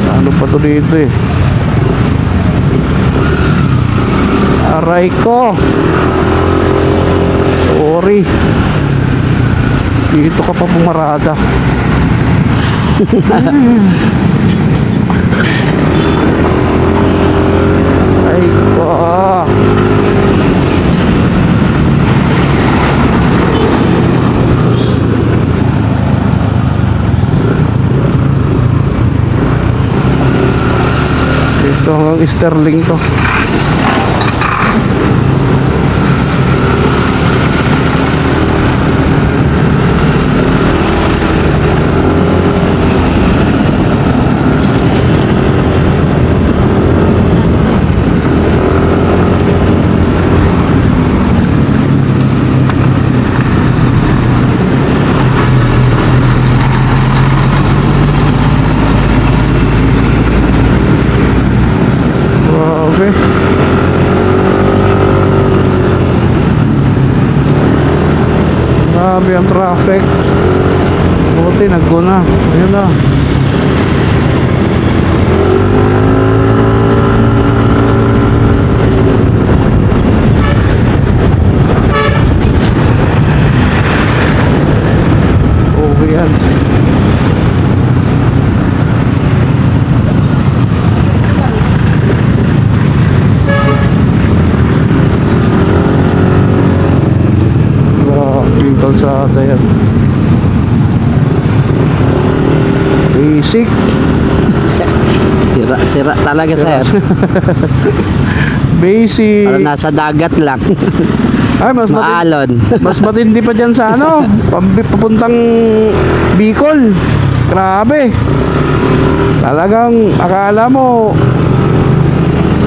Ano pa to dito Aray ko. Sorry. Dito ka pa pumarada. Aray ko. Ito hanggang Sterling to. Grabe. Grabe ang traffic. Buti nag-go na. Ayun na. Okay yan. Yung kalsada yan. Basic. Sira talaga, sir. Basic. Para nasa dagat lang. Ay, Maalon. mas matindi pa dyan sa ano, papuntang Bicol. Grabe. Talagang akala mo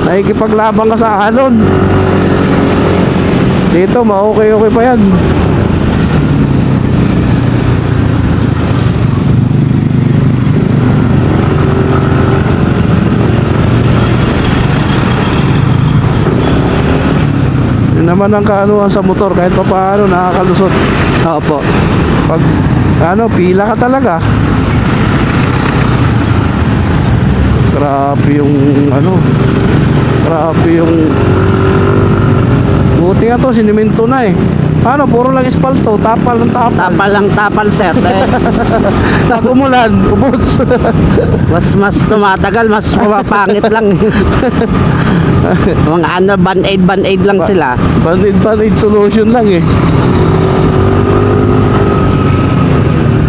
nakikipaglaban ka sa alon. Dito, ma-okay pa yan. Yun naman ang kaanuhan sa motor, kahit pa paano nakakalusot. Opo. Pag ano, pila ka talaga. Grabe yung ano, grabe yung buti nga to, sinimento na eh. Ano, puro lang espalto, tapal ng tapal. Tapal lang tapal, sir. Pag umulan, ubos. Mas tumatagal, mas pumapangit lang. Mga ano, band-aid lang sila. Bandit solution lang eh.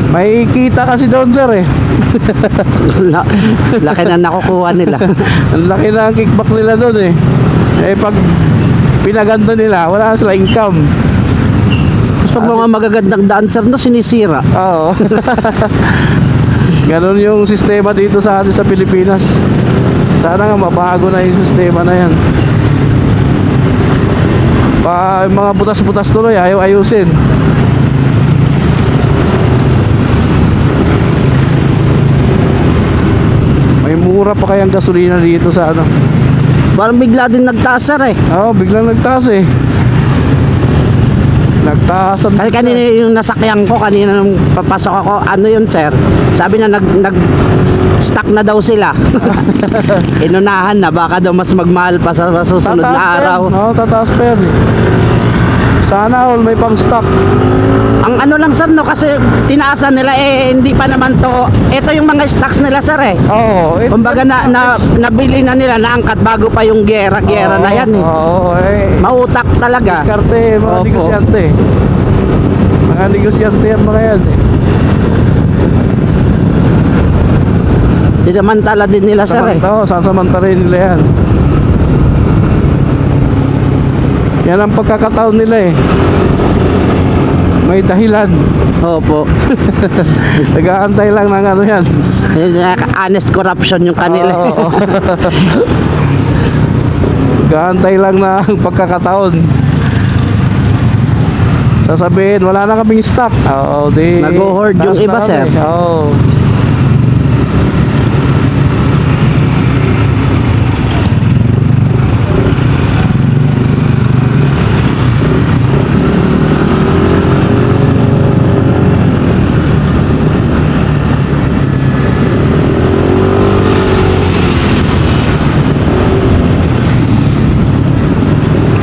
May kita kasi doon, sir eh. Laki na nakukuha nila. Ang laki na ang kickback nila doon eh. Eh pag pinaganda nila, wala na sila income. Tapos pag mga magagandang dancer no, sinisira. Oo. Ganon yung sistema dito sa atin sa Pilipinas. Sana nga mabago na yung sistema na yan. Pa mga butas-butas tuloy, ayaw ayusin. May mura pa kayang gasolina dito sa ano. Parang bigla din nagtaas, sir eh. Oo, biglang nagtaas eh. Nagtaas ang Kasi kanina yung nasakyan ko, kanina nung papasok ako, ano yun, sir? Sabi na nag-stock na daw sila. Inunahan na, baka daw mas magmahal pa sa susunod na araw. Oo, tataas pa yan eh. Sana all may pang stock. Ang ano lang, sir, no, kasi tinaasan nila eh, hindi pa naman to. Ito yung mga stocks nila, sir eh. Oo. Kumbaga nabili na nila, naangkat bago pa yung gera na yan eh. Oo, eh. Mautak talaga. Diskarte, mga Opo. negosyante. Mga negosyante yan mga yan eh. Sinamantala din nila, sir eh. Oo, sasamantarin nila yan. Yan ang pagkakataon nila eh. May dahilan. Opo. Nag-aantay lang ng ano yan. Honest corruption yung kanila. Oo. Nag-aantay lang ng pagkakataon. Sasabihin, wala na kaming stock. Oo, di. Nag-hoard yung taas iba, na sir. kami. Oo.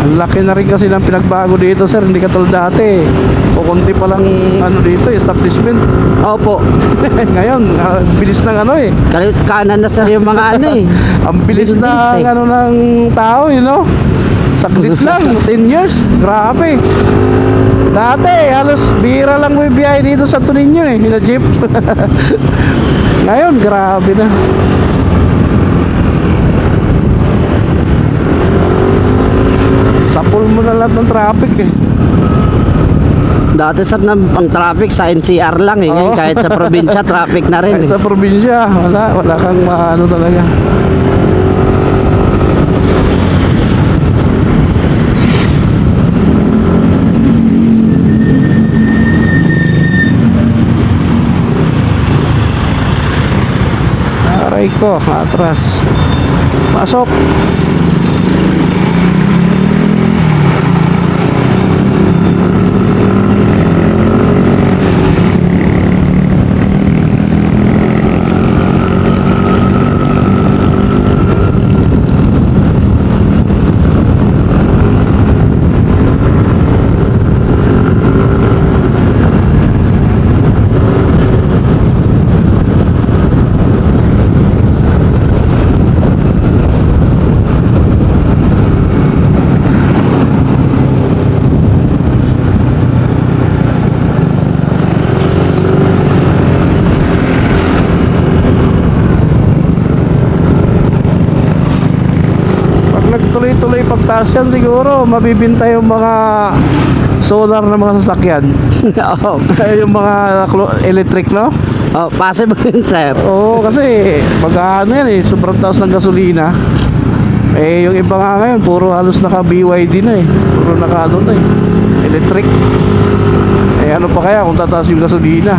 Ang laki na rin kasi ng pinagbago dito, sir. Hindi katulad dati. Kukunti pa lang ano dito, establishment. Opo. Ngayon, bilis ng ano eh. Kanan na, sir, yung mga ano eh. Ang bilis Buildings, ng eh. ano ng tao, you know. Saglit lang, 10 years. Grabe. Dati, halos bihira lang may biyahe dito sa Toninyo eh, na jeep. Ngayon, grabe na. Sapul mo na lahat ng traffic eh. Dati, sir, ang traffic sa NCR lang eh. Ngayon, Oo. kahit sa probinsya, traffic na rin Kahit eh. sa probinsya, wala kang maano talaga. Aray ko, atras. Pasok. tuloy pagtaas yan siguro, mabibinta yung mga solar na mga sasakyan. Oo. Yung mga electric, no? Oh, possible yun, sir. Oo, kasi pag ano yan sobrang taas ng gasolina. Eh, yung iba nga ngayon, puro halos naka BYD na eh. Puro naka ano na eh. Electric. Eh, ano pa kaya kung tataas yung gasolina?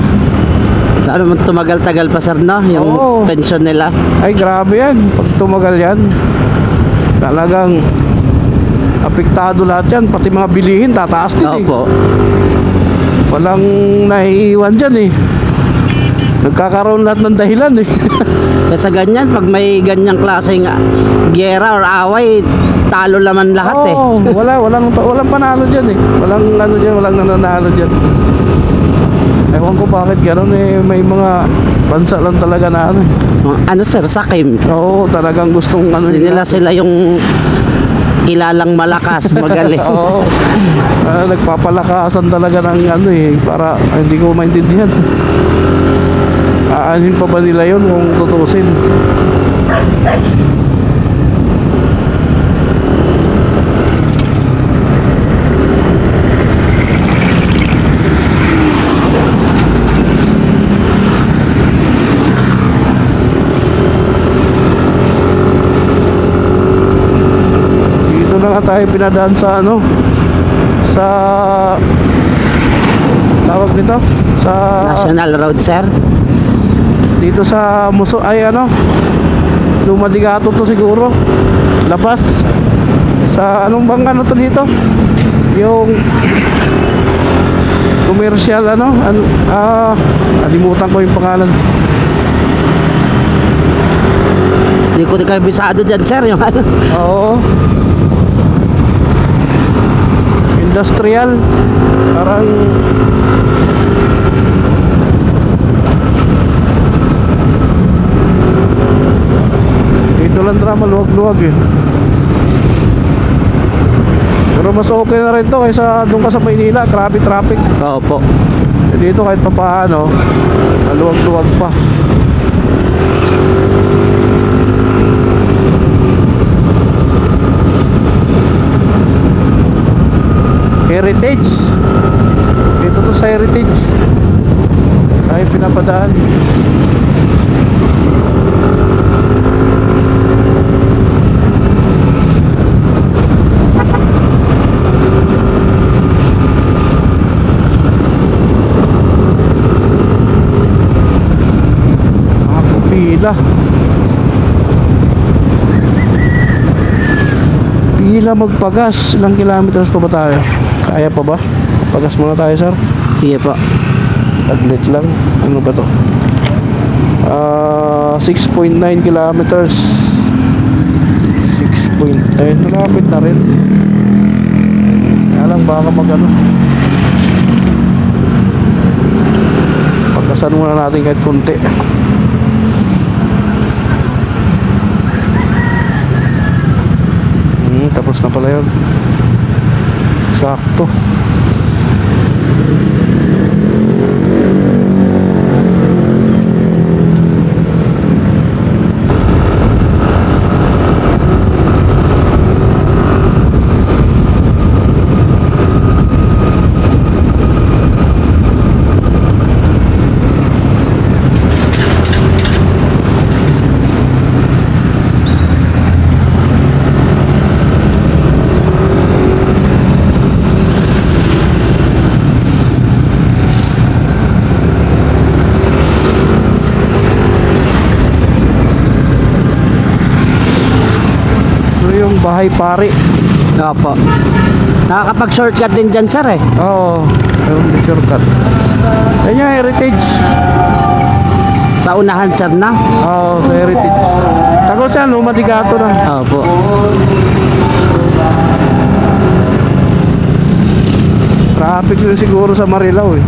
Ano man tumagal-tagal pa, sir, no? Yung Oo. tension nila. Ay, grabe yan. Pag tumagal yan, talagang apektado lahat yan. Pati mga bilihin, tataas din eh. Opo. Walang naiiwan dyan eh. Nagkakaroon lahat ng dahilan eh. Kaya sa ganyan, pag may ganyang klaseng giyera or away, talo naman lahat eh. Oo, walang panalo dyan eh. Walang ano dyan, walang nananalo dyan. Ewan ko bakit gano'n eh. May mga bansa lang talaga na ano eh. Ano, sir, sakim. Oo, talagang gustong ano Sila yung kilalang malakas, magaling. Oo. Nagpapalakasan talaga ng ano eh. Para hindi ko maintindihan. Aanin pa ba nila yun kung tutusin? Dito na nga tayo pinadaan sa ano, sa tawag nito, sa National Road, sir. dito sa Muso ay ano, Lumadigato to siguro, labas sa anong bang ano to dito, yung commercial ano, kalimutan ko yung pangalan. Hindi ko kabisado dyan, sir, yung ano. Oo, industrial, parang dito lang drama, luwag-luwag eh. Pero mas okay na rin to kaysa doon ka sa Maynila, grabe traffic. Opo. Dito kahit pa paano, maluwag-luwag pa. Heritage. Dito to sa Heritage. Tayo pinapadaan. Ako pila. Pila magpagas. Ilang kilometers pa ba tayo? Kaya pa ba? Pagas muna tayo, sir. Sige po. Taglit lang. Ano ba to? 6.9 kilometers. 6.9. Malapit na rin. Kaya lang baka mag-ano. Pagkasan muna natin kahit kunti. Tapos na pala yun. Sakto. Yung bahay pari. Opo. Nakakapag-shortcut din dyan, sir, eh. Oo, yung shortcut. Yan yung Heritage. Sa unahan, sir, na. Oo, sa Heritage. Takot siya, Lumadigato na. Opo. Traffic yun siguro sa Marilao eh.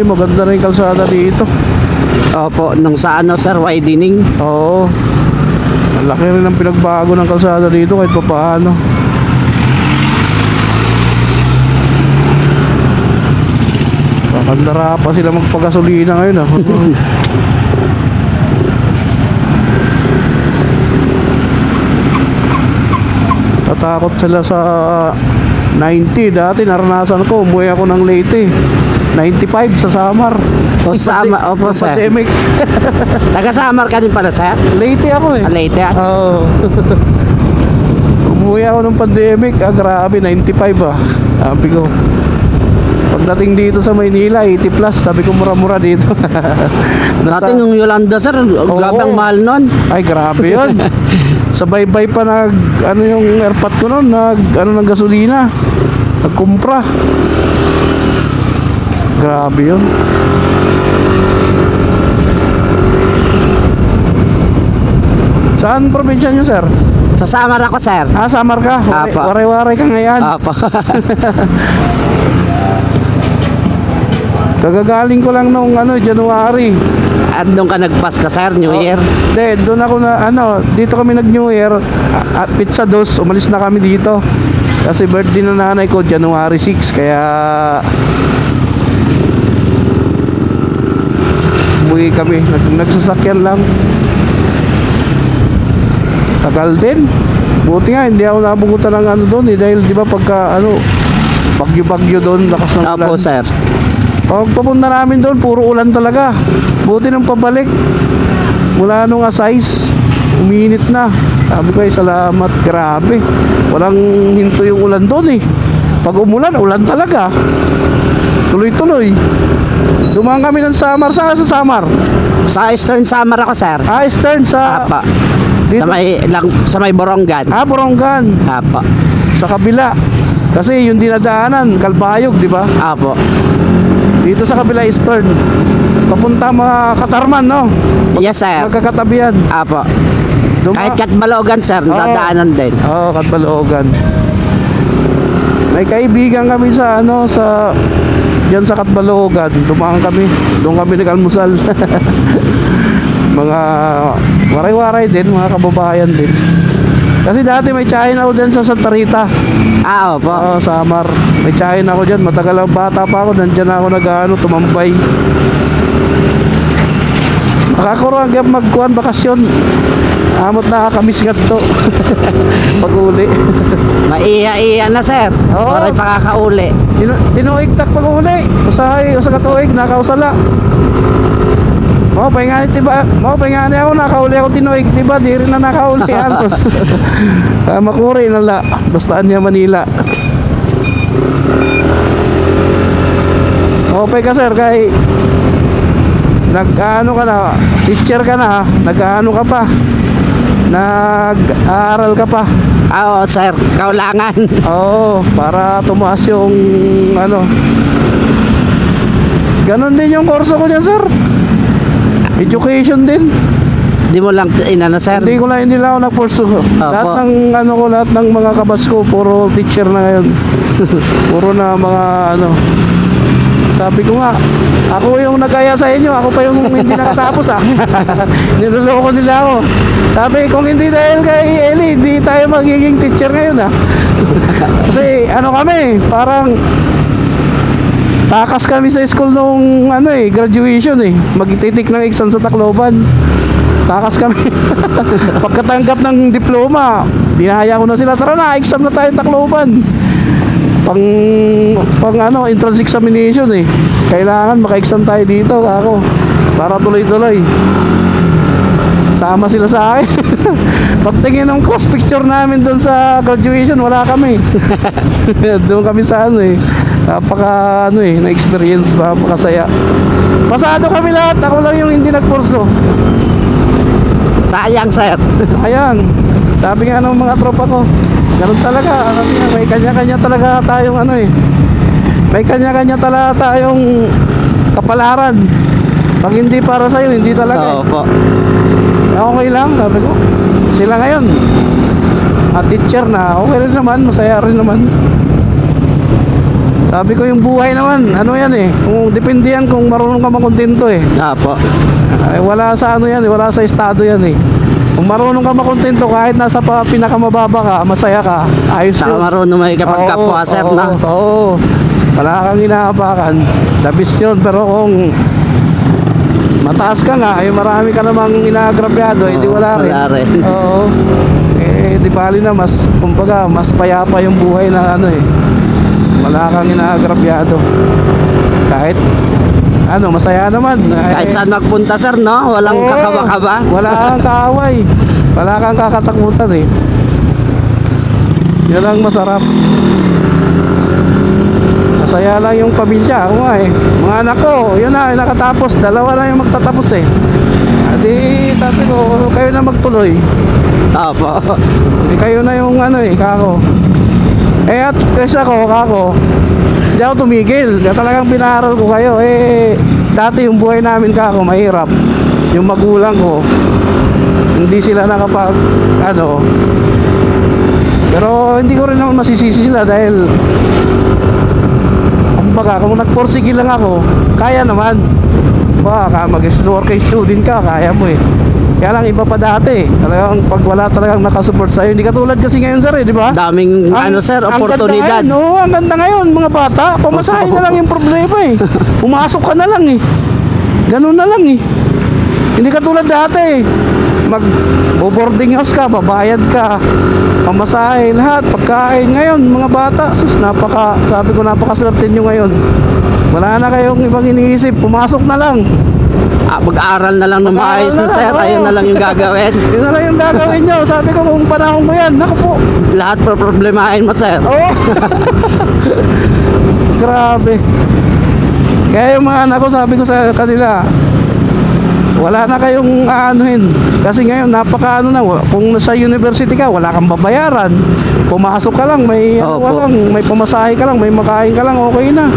maganda rin yung kalsada dito. Opo, nung sa ano sir, widening. Oo. Ang laki rin ng pinagbago ng kalsada dito kahit pa paano. Kakandara pa sila magpagasolina ngayon ah. Tatakot sila sa 90. Dati naranasan ko, umuwi ako ng Leyte. 95 sa Samar. O Samar, opo sir. Pandemic. Taga Samar ka din pala sir? Leyte ako eh. Leyte. Oo. Umuwi ako ng pandemic. Grabe, 95 ah. Sabi ko. Pagdating dito sa Maynila, 80 plus. Sabi ko, mura-mura dito. Dati nung Yolanda sir, grabe ang mahal nun. Ay, grabe yun. Sa baybay pa ano yung airpot ko nun, ano ng gasolina. Nagkumpra. Grabe yun. Saan probinsya nyo, sir? Sa Samar ako sir. Ah, Samar ka? Apa. Waray-waray ka ngayon. Opo. Kagagaling ko lang nung January. At doon ka nagpaska sir, New Year. Hindi, doon ako na, dito kami nag-New Year. Pizza dos, umalis na kami dito. Kasi birthday ng nanay ko, January 6. Kaya, umuwi kami. Nagsasakyan lang. Tagal din. Buti nga, hindi ako nabukutan ng doon eh. Dahil, di ba, pagka, bagyo-bagyo doon, lakas ng ulan. Opo sir. Pag papunta namin doon, puro ulan talaga. Buti nung pabalik, mula nung size, uminit na. Sabi ko ay salamat, grabe. Walang hinto yung ulan doon eh. Pag umulan, ulan talaga. Tuloy-tuloy. Dumaan kami ng Samar. Saan sa Samar? Sa Eastern Samar ako sir. Ah, Eastern sa... Apa. Dito? Sa may Borongan. Ah, Borongan. Apa. Sa kabila. Kasi yung dinadaanan, Kalbayog, di ba? Apo. Dito sa kabila Eastern. Papunta mga Katarman, no? Yes sir. Magkakatabihan. Apo. Duma- Kahit Katbalogan sir, dadaanan din. Oo, Katbalogan. May kaibigan kami sa diyan sa Katbalogan. Dumaan kami. Doon kami nag-almusal. Mga waray-waray din, mga kababayan din. Kasi dati may tsahin ako dyan sa Santa Rita. Opo. Oo, Samar. May tsahin ako dyan. Matagal ang bata pa ako. Nandyan ako tumambay. Nakakuroon hanggang magkuhan bakasyon. Amot nakakamiss nga to. Pag-uli. Maiya-iya na sir. Oo. Oray pakakauli. Tinuig tak pag-uli. Usahay, usa ka tuig, nakausala. Pahingani tiba. Pahingani ako, nakauli ako tinuig. Tiba, di rin na nakauli. Alos. Makuri na la. Bastaan niya Manila. Okay ka sir, kay nag-ano ka na, teacher ka na, nag-ano ka pa, nag-aaral ka pa. Oo sir, kaulangan. Oo, para tumaas yung ganon din yung kurso ko dyan sir. Education din. Di mo lang inano sir. Hindi ako nagpurso. Lahat ng lahat ng mga kabats ko puro teacher na ngayon. Puro na mga Sabi ko nga, ako yung nag-aya sa inyo, ako pa yung hindi nakatapos Niloloko nila ako. Sabi, kung hindi dahil kay Eli, hindi tayo magiging teacher ngayon Kasi kami, parang takas kami sa school nung graduation magtitik ng exam sa Tacloban. Takas kami. Pagkatanggap ng diploma, dinahaya ko na sila, tara na, exam na tayo Tacloban. Pang entrance examination Kailangan maka-exam tayo dito ako para tuloy-tuloy. Sama sila sa akin. Pagtingin ng cross picture namin doon sa graduation, wala kami. Doon kami sa napaka na-experience, napakasaya. Pasado kami lahat, ako lang yung hindi nagkurso. Sayang sir. Ayan, sabi nga ng mga tropa ko, ganun talaga, may kanya-kanya talaga tayong may kanya-kanya talaga tayong kapalaran. Pag hindi para sa'yo, hindi talaga. Opo. Okay lang, sabi ko. Sila ngayon, teacher na, okay rin naman, masaya rin naman. Sabi ko yung buhay naman, ano yan eh. Kung depende yan kung marunong ka makontento eh. Apo. Ay, wala sa ano yan eh, wala sa estado yan eh. Kung marunong ka makontento kahit nasa pinakamababa ka, masaya ka, ayos Saka yun. marunong may kapagkapwa, sir, na. Oo. Wala kang inaapakan. Labis yun. Pero kung mataas ka nga, ay marami ka namang inaagrabyado, hindi wala rin. Wala rin. Oo. Eh, di bali na mas, kumbaga, mas payapa yung buhay na ano eh. Wala kang inaagrabyado. Kahit, ano, masaya naman. Kahit saan magpunta, sir, no? Walang Oo. kakaba-kaba. Wala kang kaaway. Wala kang kakatakutan eh. Yan ang masarap. Masaya lang yung pamilya. Ako nga eh. Mga anak ko, yun na, nakatapos. Dalawa na yung magtatapos eh. Adi, sabi ko, kayo na magtuloy. Apo. Hindi kayo na yung ano eh, kako. Eh at kaysa ko, kako, hindi ako tumigil. Kaya talagang pinaral ko kayo. Eh, dati yung buhay namin, kako, mahirap. Yung magulang ko, hindi sila nakapag, ano. Pero hindi ko rin naman masisisi sila dahil kumbaga, kung nagporsige lang ako, kaya naman. Baka mag-work student ka, kaya mo eh. Kaya lang iba pa dati. Talagang pag wala talagang nakasupport sa'yo. Hindi katulad kasi ngayon sir eh, di ba? Daming, ano, sir, oportunidad. Oo, ang ganda ngayon mga bata. Pamasahe na lang yung problema eh. Pumasok ka na lang eh. Ganun na lang eh. Hindi katulad dati eh. Mag-boarding house ka, babayad ka, pamasahe, lahat, pagkain. Ngayon, mga bata, sus, sabi ko napakaswerte nyo ngayon. Wala na kayong ibang iniisip, pumasok na lang. Mag-aral na lang ng Mag-aral maayos na na, sir. lang, oo. Ayun na lang yung gagawin. Yun na lang yung gagawin nyo. Sabi ko kung panahon mo yan, naku po. Lahat problemahin mo, sir. Oo. Grabe. Kaya yung mga anak ko, sabi ko sa kanila, wala na kayong aanuhin. Kasi ngayon, napaka ano na, kung nasa university ka, wala kang babayaran. Pumasok ka lang, may ano ka Opo. lang, may pamasahe ka lang, may makain ka lang, okay na.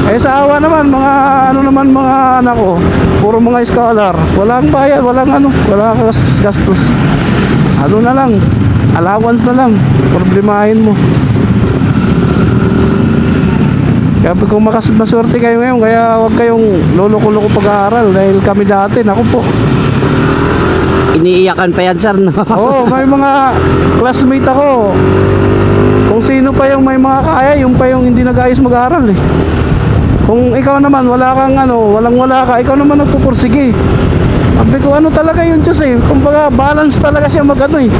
Eh sa awa naman, mga ano naman mga anak ko, puro mga scholar, walang bayad, walang ano, wala kang gastos. Ano na lang, allowance na lang, problemahin mo. Kaya kung maswerte kayo ngayon, kaya huwag kayong lolo-lolo pag-aaral dahil kami dati, naku po. Iniiyakan pa yan, sir, no? Oo, may mga classmate ako. Kung sino pa yung may mga kaya, yung pa yung hindi nag-ayos mag-aaral eh. Kung ikaw naman, wala kang ano, walang-wala ka, ikaw naman nagpupursige. Sabi ko, ano talaga yung Diyos eh. Kumbaga, balance talaga siya mag-ano eh.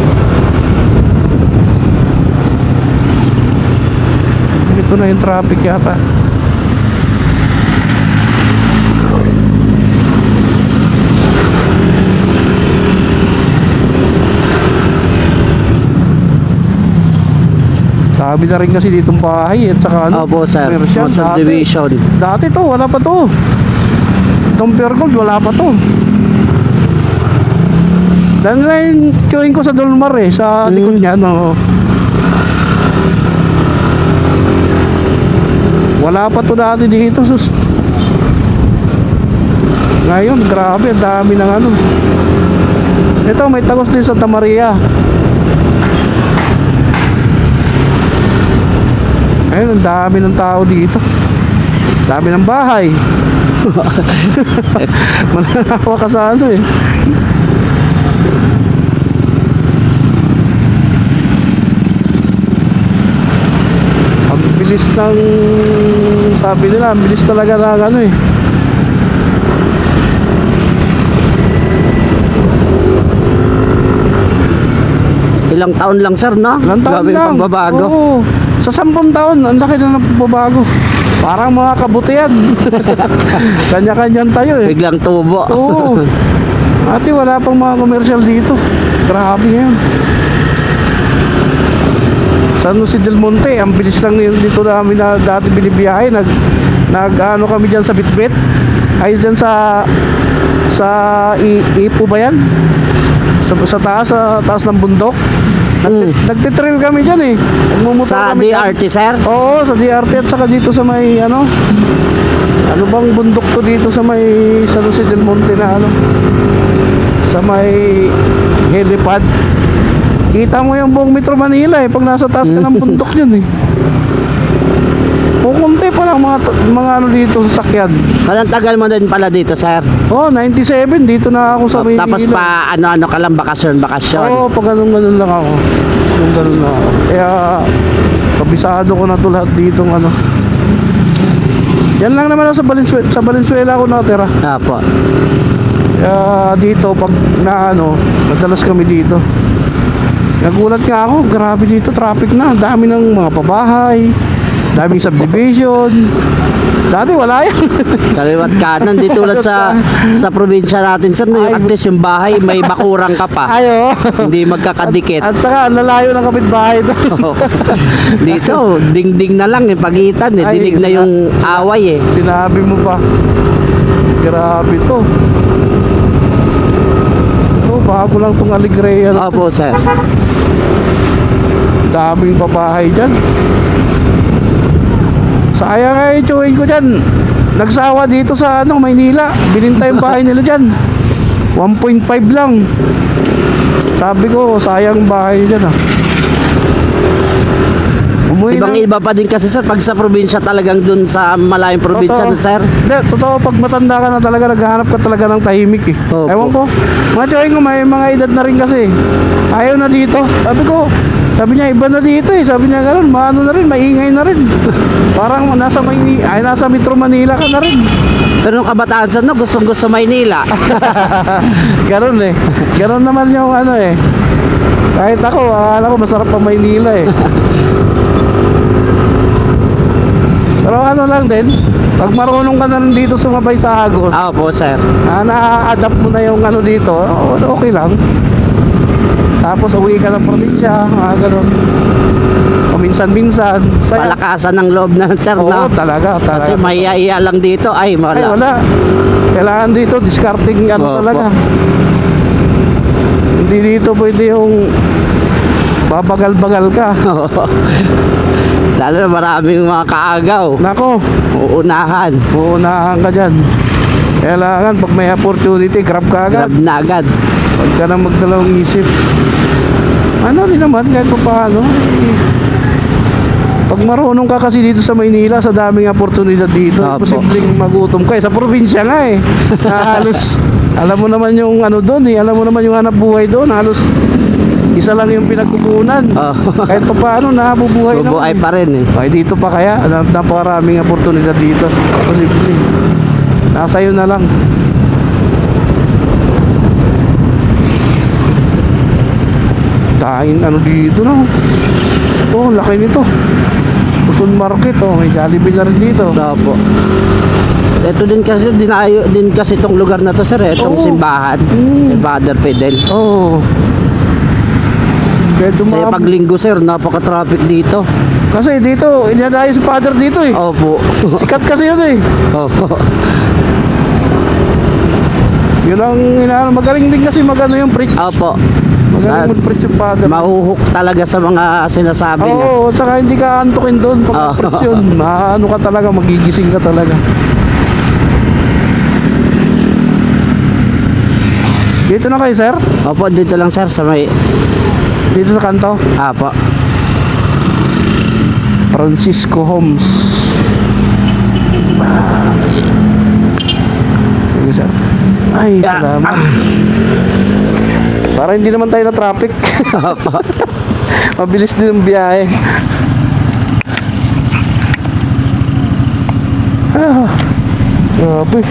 Ito na yung traffic yata. Sabi na rin kasi ditong bahay at saka ano, Opo, sir. commercial. Subdivision. Dati to, wala pa to. Itong pure gold, wala pa to. Dahil na yung chewing ko sa Dolmar eh, sa likod niya, no. Wala pa to dati dito, sus. Ngayon, grabe, ang dami ng ano. Ito, may tagos din Santa Maria. Ayun, ang dami ng tao dito. Dami ng bahay. Mananawa ka sa ano eh. Ang bilis ng, sabi nila, ang bilis talaga ng ano eh. Ilang taon lang, sir, no? Ilang taon Grabing lang. pagbabago. Oo. Sa 10 taon, ang laki na ng pagbabago. Parang mga kabutihan. Kanya-kanyan tayo eh. Biglang tubo. Oo. Ate, wala pang mga commercial dito. Grabe yan. San Jose del Monte, ang bilis lang dito namin na dati binibiyahe. Nag-ano kami dyan sa Bitbit. Ay dyan sa Ipo ba yan? Sa taas ng bundok. Nagtitrail kami dyan eh. Nagmumotor Sa kami dyan. DRT, sir? Oo, sa DRT at saka dito sa may ano bang bundok to dito sa may San Jose del Monte na ano, sa may helipad. Kita mo yung buong Metro Manila eh pag nasa taas ka ng bundok yun eh. Kukunti pa lang mga ano dito sa sakyan. Parang tagal mo din pala dito, sir. Oh, 97 dito na ako sa Oh, Maynila. tapos pa ano-ano ka lang, bakasyon. Oo, pag ganun lang ako. Ganun lang ako. Kaya, kabisado ko na to lahat dito ano. Yan lang naman ako sa Valenzuela ako nakatira. Apo. Kaya dito, pag madalas kami dito. Nagulat nga ako, grabe dito, traffic na. Dami ng mga pabahay, daming subdivision. Dati wala yan. Kaliwat kanan, di tulad sa probinsya natin, sir, no, yung at least yung bahay, may bakurang ka pa. Ayo. Hindi magkakadikit. At saka, ang lalayo ng kapitbahay ito. Dito, ding-ding na lang, pagitan, Ay, dinig na yung away, Sinabi mo pa. Grabe to. Ito, bago lang itong Alegria. Opo, sir. Daming babahay dyan. Sayang nga itsuhin ko dyan. Nagsawa dito sa Maynila. Bininta yung bahay nila dyan. 1.5 lang. Sabi ko, sayang bahay dyan Umuwi na. Ibang-iba pa din kasi, sir, pag sa probinsya talagang dun sa malayong probinsya, Totoo. no, sir. Hindi, totoo, pag matanda ka na talaga, naghahanap ka talaga ng tahimik eh. Opo. Ewan ko, mga tsuhin ko, may mga edad na rin kasi. Ayaw na dito. Sabi niya, iba na dito eh. Sabi niya gano'n, maano na rin, maingay na rin. Parang nasa Metro Manila ka na rin. Pero nung kabataan, sir, no, gustong-gusto Maynila. Gano'n eh. Gano'n naman yung eh. Kahit ako, akala ko masarap pa Maynila eh. Pero ano lang din, pag marunong ka na rin dito sumabay sa Agos, Opo, sir. na-adapt mo na yung dito, okay lang. Tapos uwi ka ng probinsya, gano'n. Paminsan-minsan. Palakasan ng loob na, sir, Oo, no? talaga. Kasi maya-iya lang dito, ay, Ay, wala. wala. Kailangan dito, discarding Opo. talaga. Hindi dito pwede yung babagal-bagal ka. Lalo na maraming mga kaagaw. Nako, Uunahan. uunahan ka dyan. Kailangan, pag may opportunity, grab ka agad. Grab na agad. Huwag ka na magdalawang isip. Ano rin naman, kahit pa paano. Pag marunong ka kasi dito sa Maynila, sa daming oportunidad dito, Opo. posibleng magutom ka. Sa probinsya nga eh. Na halos, alam mo naman yung doon eh. Alam mo naman yung hanap buhay doon. Halos, isa lang yung pinagkukunan. Oh. Kahit pa paano, nabubuhay Bubuhay naman. pa rin, eh. Ay, dito pa kaya, napakaraming oportunidad dito. Posibleng. Nasa iyo na lang. Dahil dito na. Oh, laki nito. Quezon Market, may Jollibee na rin dito. Opo. Ito din kasi, dinayo din kasi itong lugar na to, sir, itong Oo. simbahan. Mm. Kay Father Fidel. Oh. Kaya Kaya pag linggo, sir, napaka-traffic dito. kasi dito, inadayo si Father dito eh. Opo. Sikat kasi yun eh. Opo. Yun ang magaling din kasi magano yung preach. Opo. Magaling mag-preach yung Father. Mahuhuk talaga sa mga sinasabi niya. Oo, tsaka hindi ka antukin doon pag Oo. mag-preach yun. Maano ka talaga, magigising ka talaga. Dito na kayo, sir? Opo, dito lang, sir, sa may... Dito sa kanto? Opo. Francisco Homes. Sige, sir. Ay, salamat. Para hindi naman tayo na traffic. Opo. Mabilis din ang biyahe. Grabe.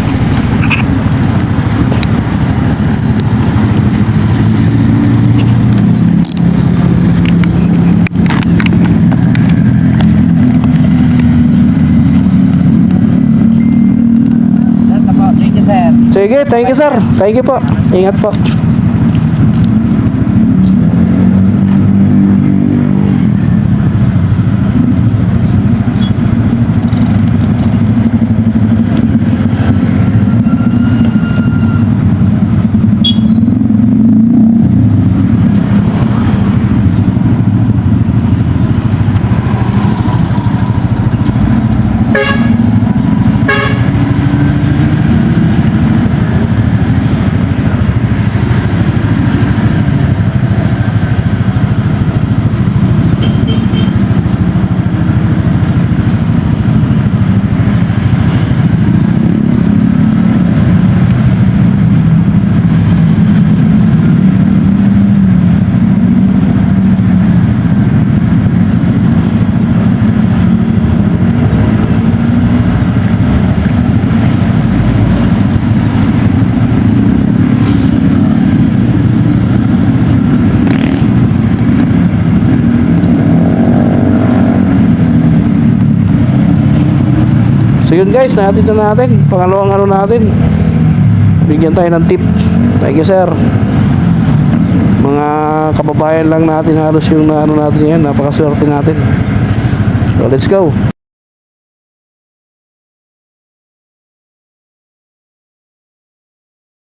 Thank you, sir. Sige, thank you, sir. Thank you po. Ingat po. So yun guys, natin na natin. Pangalawang ano natin. Bigyan tayo ng tip. Thank you sir. Mga kababayan lang natin halos yung ano natin yan. Napakaswerte natin. So let's go.